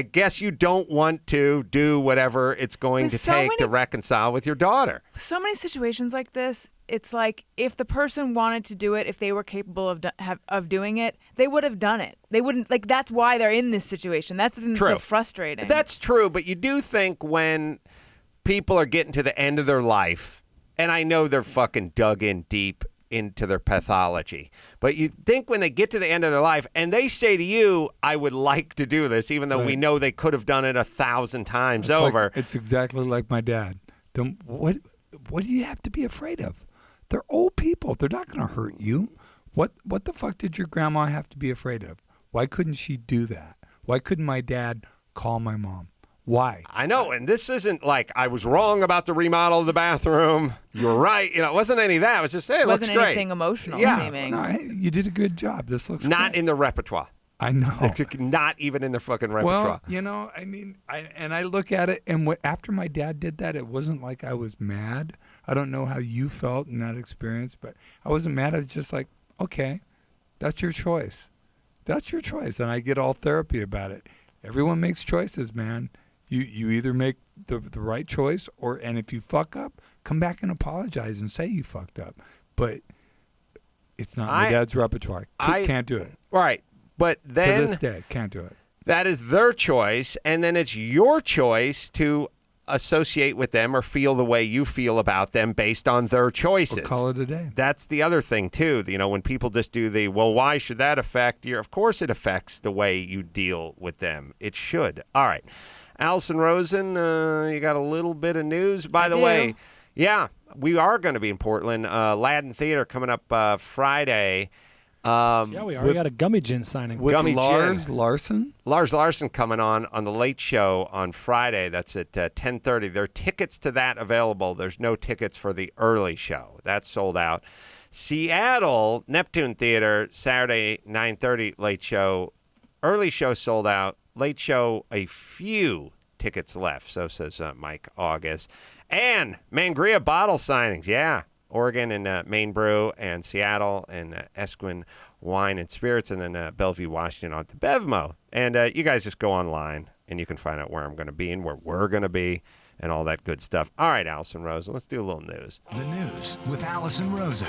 guess you don't want to do whatever it's going to take to reconcile with your daughter." So many situations like this, it's like if the person wanted to do it, if they were capable of doing it, they would have done it. They wouldn't that's why they're in this situation. That's the thing that's so frustrating. That's true, but you do think when people are getting to the end of their life, and I know they're fucking dug in deep into their pathology, but you think when they get to the end of their life and they say to you, "I would like to do this," even though we know they could have done it 1,000 times over. It's exactly like my dad. What do you have to be afraid of? They're old people. They're not going to hurt you. What the fuck did your grandma have to be afraid of? Why couldn't she do that? Why couldn't my dad call my mom? Why? I know, and this isn't like I was wrong about the remodel of the bathroom. You're right. It wasn't any of that. It was just, hey, it looks great. Wasn't anything emotional seeming. No, you did a good job. This looks not great. In the repertoire. I know. Not even in the fucking repertoire. Well, I look at it, and after my dad did that, it wasn't like I was mad. I don't know how you felt in that experience, but I wasn't mad. I was just like, okay, that's your choice. That's your choice, and I get all therapy about it. Everyone makes choices, man. You either make the right choice, and if you fuck up, come back and apologize and say you fucked up. But it's not my dad's repertoire. Can't do it. Right. But then to this day, can't do it. That is their choice, and then it's your choice to associate with them or feel the way you feel about them based on their choices. Or call it a day. That's the other thing, too. You know, when people just do well, why should that affect you? Of course it affects the way you deal with them. It should. All right. Allison Rosen, you got a little bit of news. By the way, yeah, we are going to be in Portland. Aladdin Theater coming up Friday. Yeah, we already got a Gummy Gin signing. With Gummy Lars Gin. Larson? Lars Larson coming on The Late Show on Friday. That's at 10:30. There are tickets to that available. There's no tickets for the early show. That's sold out. Seattle, Neptune Theater, Saturday, 9:30, Late Show. Early show sold out. Late Show, a few tickets left. So says Mike August. And Mangria bottle signings. Yeah. Oregon and Maine Brew, and Seattle and Esquin Wine and Spirits, and then Bellevue, Washington on to Bevmo. And you guys just go online and you can find out where I'm going to be and where we're going to be and all that good stuff. All right, Allison Rosen, let's do a little news. The news with Allison Rosen.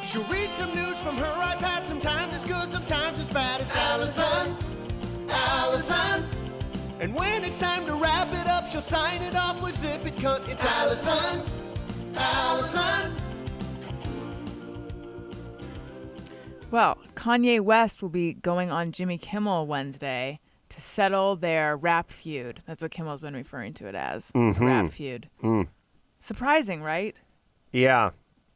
She'll read some news from her iPad. Sometimes it's good, sometimes it's bad. It's Allison, Allison. And when it's time to wrap it up, she'll sign it off with Zip It Cunt. It's Allison, Allison. Well, Kanye West will be going on Jimmy Kimmel Wednesday to settle their rap feud. That's what Kimmel's been referring to it as, rap feud. Surprising, right? Yeah.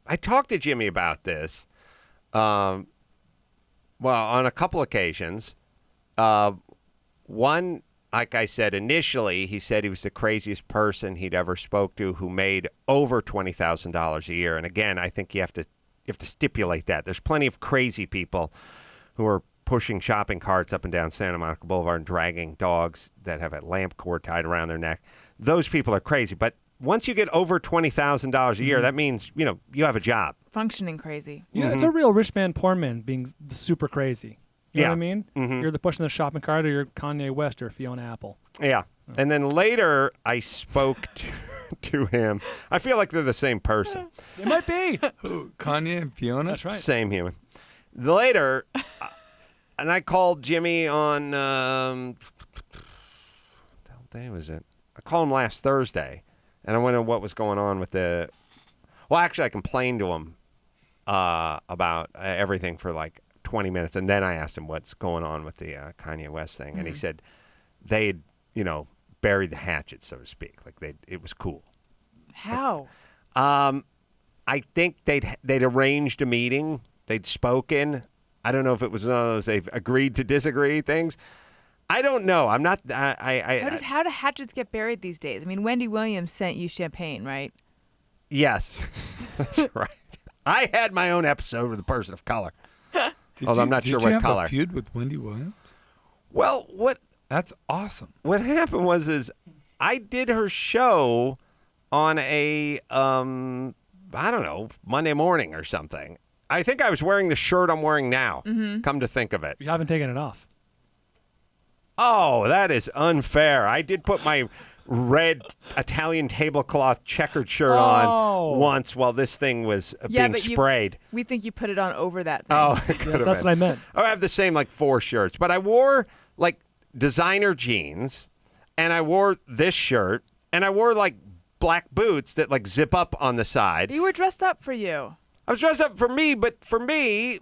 I talked to Jimmy about this, on a couple occasions. One, like I said, initially, he said he was the craziest person he'd ever spoke to who made over $20,000 a year. And again, I think you have to stipulate that. There's plenty of crazy people who are pushing shopping carts up and down Santa Monica Boulevard and dragging dogs that have a lamp cord tied around their neck. Those people are crazy. But once you get over $20,000 a year, that means, you have a job. Functioning crazy. Yeah, it's a real rich man, poor man being super crazy. You know what I mean? You're the pushing the shopping cart, or you're Kanye West or Fiona Apple. Yeah. And then later I spoke to him. I feel like they're the same person. It might be. Who, Kanye and Fiona? That's right. Same human. Later, and I called Jimmy on, what the hell day was it? I called him last Thursday, and I went on what was going on with actually I complained to him about everything for like 20 minutes, and then I asked him what's going on with the Kanye West thing, and he said they'd, buried the hatchet, so to speak. Like it was cool. How? I think they'd arranged a meeting. They'd spoken. I don't know if it was one of those they've agreed to disagree things. I don't know. I'm not. How do hatchets get buried these days? I mean, Wendy Williams sent you champagne, right? Yes, that's right. I had my own episode with a person of color. Although I'm not sure what color. Did you have a feud with Wendy Williams? Well, That's awesome. What happened was I did her show on a I don't know, Monday morning or something. I think I was wearing the shirt I'm wearing now. Come to think of it. You haven't taken it off. Oh, that is unfair. I did put my red Italian tablecloth checkered shirt on once while this thing was being sprayed. We think you put it on over that thing. Oh, that's what I meant. I have the same 4 shirts, but I wore designer jeans, and I wore this shirt, and I wore black boots that zip up on the side. You were dressed up for you. I was dressed up for me, but for me,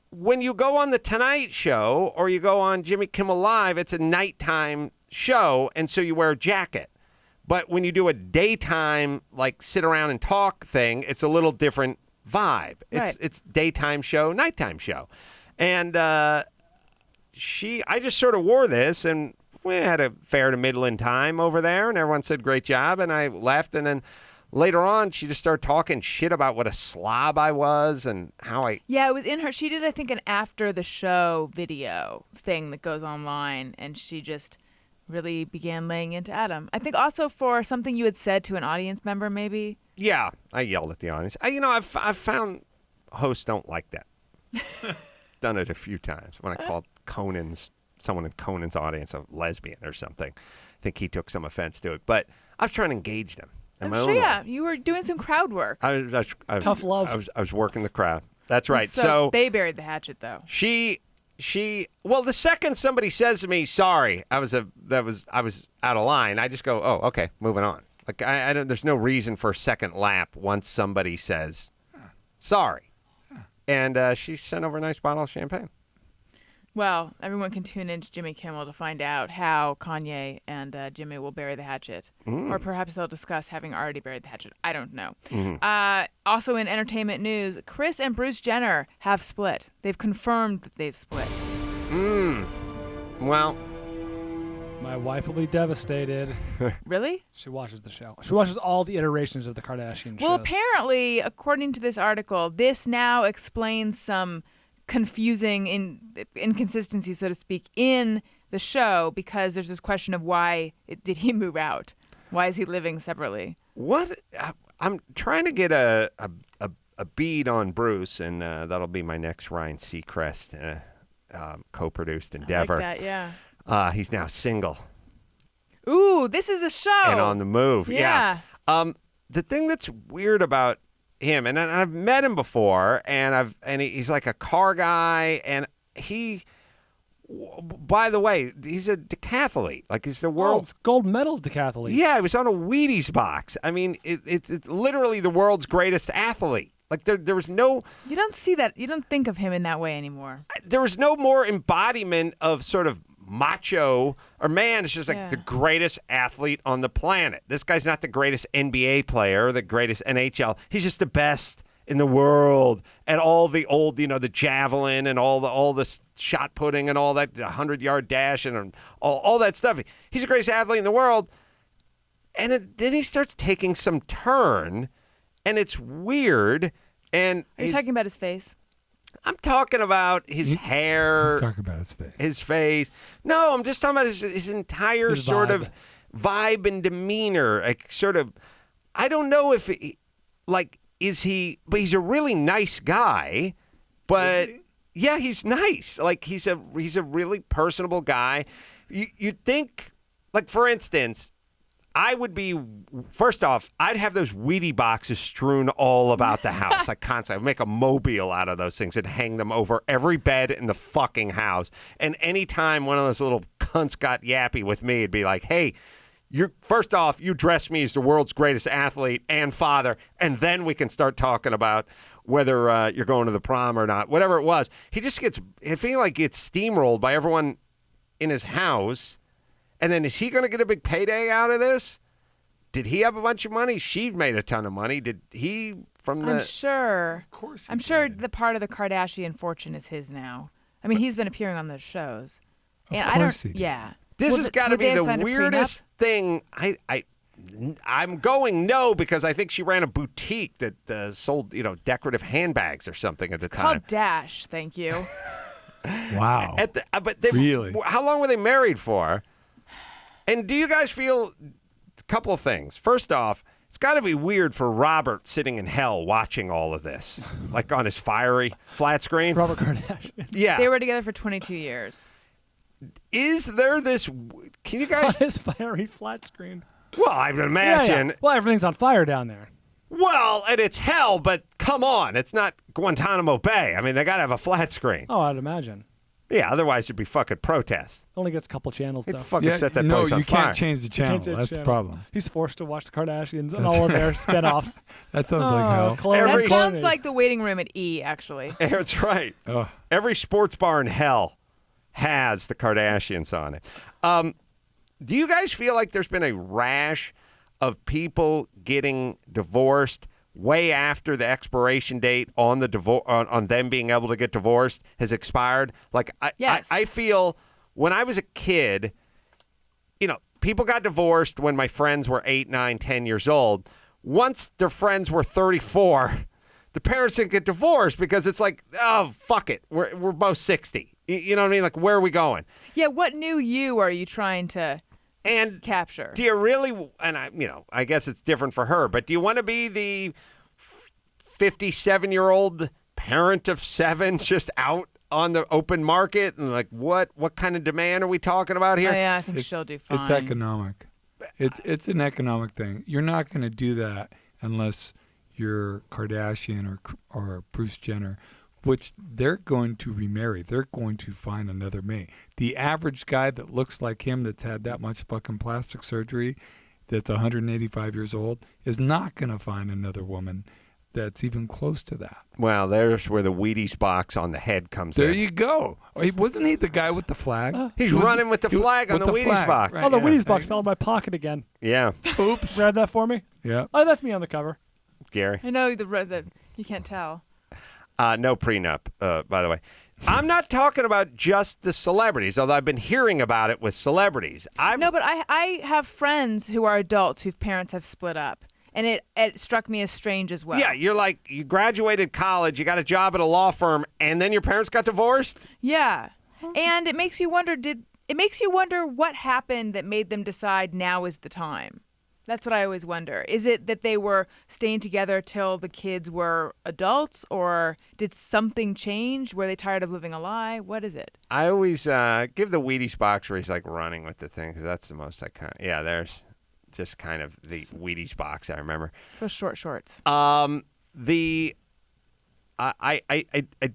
when you go on the Tonight Show or you go on Jimmy Kimmel Live, it's a nighttime show, and so you wear a jacket. But when you do a daytime, sit around and talk thing, it's a little different vibe. It's daytime show, nighttime show. And I just sort of wore this, and we had a fair to middling time over there, and everyone said, great job, and I left, and then later on, she just started talking shit about what a slob I was and how I... Yeah, it was in her... She did, I think, an after-the-show video thing that goes online, and she just really began laying into Adam. I think also for something you had said to an audience member, maybe? Yeah, I yelled at the audience. I've found hosts don't like that. Done it a few times when I called someone in Conan's audience a lesbian or something. I think he took some offense to it. But I was trying to engage them. I'm sure, yeah. You were doing some crowd work. Tough love. I was working the crowd. That's right. So they buried the hatchet, though. She Well, the second somebody says to me, "Sorry, I was out of line," I just go, "Oh, okay, moving on." Like I don't. There's no reason for a second lap once somebody says, "Sorry," and she sent over a nice bottle of champagne. Well, everyone can tune into Jimmy Kimmel to find out how Kanye and Jimmy will bury the hatchet. Or perhaps they'll discuss having already buried the hatchet. I don't know. Also in entertainment news, Kris and Bruce Jenner have split. They've confirmed that they've split. Well, my wife will be devastated. Really? She watches the show. She watches all the iterations of the Kardashian shows. Well, apparently, according to this article, this now explains some confusing inconsistency, so to speak, in the show, because there's this question of why did he move out? Why is he living separately? What? I'm trying to get a bead on Bruce, and that'll be my next Ryan Seacrest co-produced endeavor. I like that, yeah. He's now single. Ooh, this is a show. And on the move. Yeah. The thing that's weird about him, and I've met him before, and he's like a car guy, and he, by the way, he's a decathlete. Like he's the world's gold medal decathlete. Yeah, he was on a Wheaties box. I mean, it's literally the world's greatest athlete. Like there was no. You don't see that. You don't think of him in that way anymore. There was no more embodiment of sort of macho or man. It's just like the greatest athlete on the planet. This guy's not the greatest NBA player, the greatest NHL. He's just the best in the world at all the old, the javelin and all the shot putting and all that, the 100-yard dash and all that stuff. He's the greatest athlete in the world. And then he starts taking some turn, and it's weird. And are you talking about his face? I'm talking about his hair. He's talking about his face. His face. No, I'm just talking about his entire His sort vibe. of vibe and demeanor. Like sort of, I don't know if, is he? But he's a really nice guy. But yeah, he's nice. Like he's a really personable guy. You'd think, like for instance, I would be, first off, I'd have those Wheatie boxes strewn all about the house, like constantly. I'd make a mobile out of those things and hang them over every bed in the fucking house. And anytime one of those little cunts got yappy with me, it'd be like, hey, first off, you dress me as the world's greatest athlete and father, and then we can start talking about whether you're going to the prom or not, whatever it was. He just gets steamrolled by everyone in his house. And then is he going to get a big payday out of this? Did he have a bunch of money? She made a ton of money. Did he from the... I'm sure. Of course I'm sure the part of the Kardashian fortune is his now. I mean, he's been appearing on those shows. Of And course he did. Yeah. This has got to be the signed a weirdest thing. I'm going no because I think she ran a boutique that sold, decorative handbags or something at the time. Called Dash, thank you. Wow. Really? How long were they married for? And do you guys feel a couple of things? First off, it's got to be weird for Robert sitting in hell watching all of this, like on his fiery flat screen. Robert Kardashian. Yeah. They were together for 22 years. Is there this? Can you guys? On his fiery flat screen. Well, I would imagine. Yeah. Well, everything's on fire down there. Well, and it's hell, but come on, it's not Guantanamo Bay. I mean, they got to have a flat screen. Oh, I'd imagine. Yeah, otherwise it'd be fucking protest. Only gets a couple channels, though. It'd fucking set that place on you fire. can't change the channel. That's the problem. He's forced to watch the Kardashians and all of their spinoffs. That sounds like hell. That sounds like the waiting room at E, actually. That's right. Every sports bar in hell has the Kardashians on it. Do you guys feel like there's been a rash of people getting divorced way after the expiration date on the on them being able to get divorced has expired? Like I feel when I was a kid, people got divorced when my friends were 8, 9, 10 years old. Once their friends were 34, the parents didn't get divorced because it's like, oh, fuck it. We're both 60. You know what I mean? Like, where are we going? Yeah, what new you are you trying to capture? Do you really, and I guess it's different for her, but do you want to be the 57-year-old parent of 7 just out on the open market? And like, what kind of demand are we talking about here? Oh, yeah, I think she'll do fine. It's economic. It's an economic thing. You're not going to do that unless you're Kardashian or Bruce Jenner. which they're going to remarry. They're going to find another mate. The average guy that looks like him, that's had that much fucking plastic surgery, that's 185 years old, is not going to find another woman that's even close to that. Well, there's where the Wheaties box on the head comes in. There you go. Wasn't he the guy with the flag? He's running with the flag on the Wheaties box. Right, the Wheaties box fell in my pocket again. Yeah. Oops. Grab that for me? Yeah. Oh, that's me on the cover. Gary. I know the you can't tell. No prenup, by the way. I'm not talking about just the celebrities, although I've been hearing about it with celebrities. No, but I have friends who are adults whose parents have split up. And it struck me as strange as well. Yeah, you're like, you graduated college, you got a job at a law firm, and then your parents got divorced? Yeah. And it makes you wonder, what happened that made them decide now is the time? That's what I always wonder. Is it that they were staying together till the kids were adults, or did something change? Were they tired of living a lie? What is it? I always give the Wheaties box where he's like running with the thing, because that's the most iconic. Yeah, there's just kind of the Wheaties box I remember. Those short shorts. I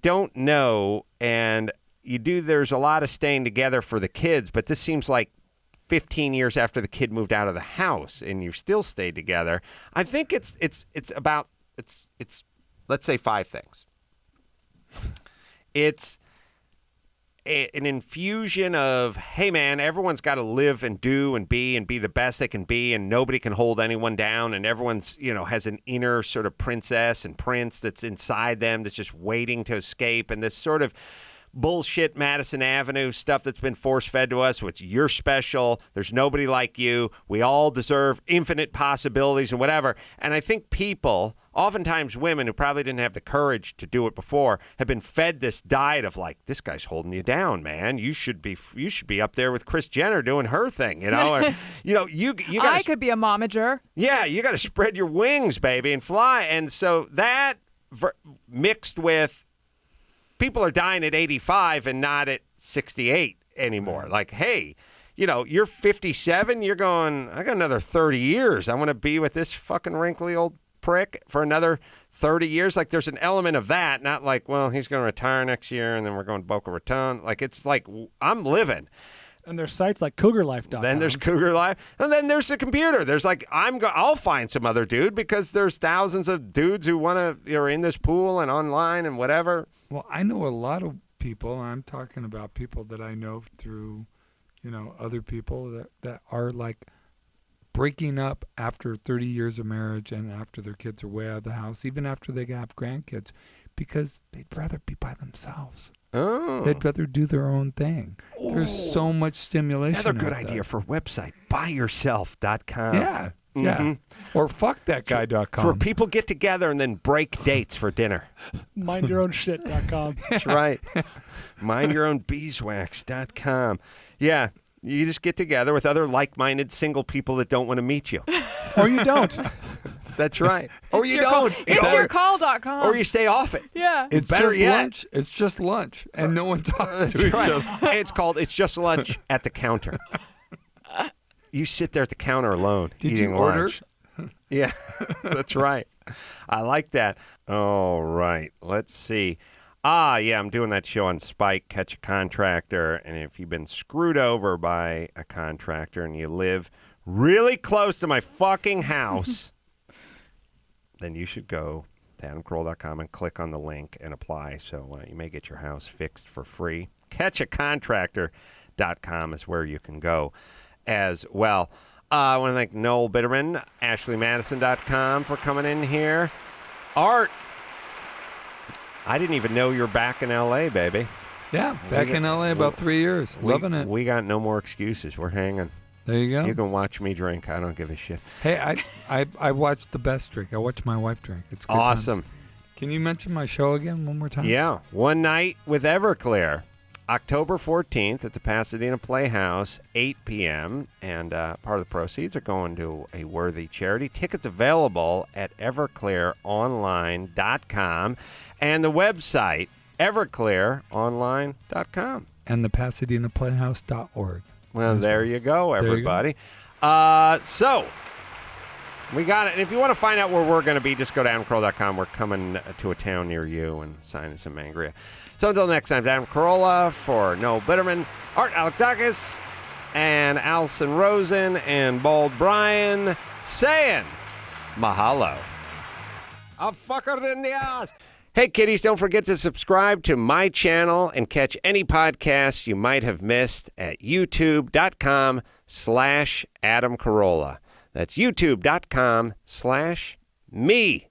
don't know, and there's a lot of staying together for the kids, but this seems like 15 years after the kid moved out of the house and you still stayed together. I think it's let's say 5 things. It's an infusion of, hey man, everyone's got to live and do and be the best they can be, and nobody can hold anyone down, and everyone's, has an inner sort of princess and prince that's inside them that's just waiting to escape, and this sort of bullshit Madison Avenue stuff that's been force-fed to us, which you're special, there's nobody like you, we all deserve infinite possibilities and whatever. And I think people, oftentimes women who probably didn't have the courage to do it before, have been fed this diet of like, this guy's holding you down, man. You should be up there with Kris Jenner doing her thing, Or, you gotta, I could be a momager. Yeah, you got to spread your wings, baby, and fly. And so that mixed with people are dying at 85 and not at 68 anymore. Like, hey, you're 57. You're going, I got another 30 years. I want to be with this fucking wrinkly old prick for another 30 years. Like, there's an element of that. Not like, well, he's going to retire next year and then we're going to Boca Raton. Like, it's like, I'm living. And there's sites like CougarLife.com. Then there's Cougar Life. And then there's the computer. There's like, I'll find some other dude, because there's thousands of dudes who are in this pool and online and whatever. Well, I know a lot of people. I'm talking about people that I know through, other people that are like breaking up after 30 years of marriage and after their kids are way out of the house, even after they have grandkids, because they'd rather be by themselves. Oh. They'd rather do their own thing. Ooh. There's so much stimulation. Another good idea for a website, buyyourself.com. Yeah. Yeah. Mm-hmm. Or fuckthatguy.com. Where people get together and then break dates for dinner. Mindyourownshit.com. That's right. Mindyourownbeeswax.com. Yeah. You just get together with other like-minded single people that don't want to meet you. Or you don't. That's right. Or you don't. It's yourcall.com. Or you stay off it. Yeah. It's better just yet. lunch. It's just lunch. And no one talks to each other. It's just lunch at the counter. You sit there at the counter alone eating lunch. Yeah, that's right. I like that. All right. Let's see. Yeah, I'm doing that show on Spike, Catch a Contractor. And if you've been screwed over by a contractor and you live really close to my fucking house, then you should go to AdamCarolla.com and click on the link and apply. So you may get your house fixed for free. CatchAContractor.com is where you can go as well. I want to thank Noel Biderman, AshleyMadison.com for coming in here. Art, I didn't even know you're back in L.A., baby. Yeah, back in L.A. about 3 years. Loving it. We got no more excuses. We're hanging. There you go. You can watch me drink. I don't give a shit. Hey, I watched the best drink. I watched my wife drink. It's good awesome. Times. Can you mention my show again one more time? Yeah. One Night with Everclear. October 14th at the Pasadena Playhouse, 8 p.m. And part of the proceeds are going to a worthy charity. Tickets available at everclearonline.com and the website, everclearonline.com. And the PasadenaPlayhouse.org. Well, there you go, everybody. So, We got it. And if you want to find out where we're going to be, just go to AdamCarolla.com. We're coming to a town near you and signing some Mangria. So until next time, Adam Carolla for Noel Biderman, Art Alexakis, and Alison Rosen, and Bald Brian saying mahalo. A fucker in the ass. Hey, kiddies, don't forget to subscribe to my channel and catch any podcasts you might have missed at youtube.com/Adam Carolla. That's youtube.com/me.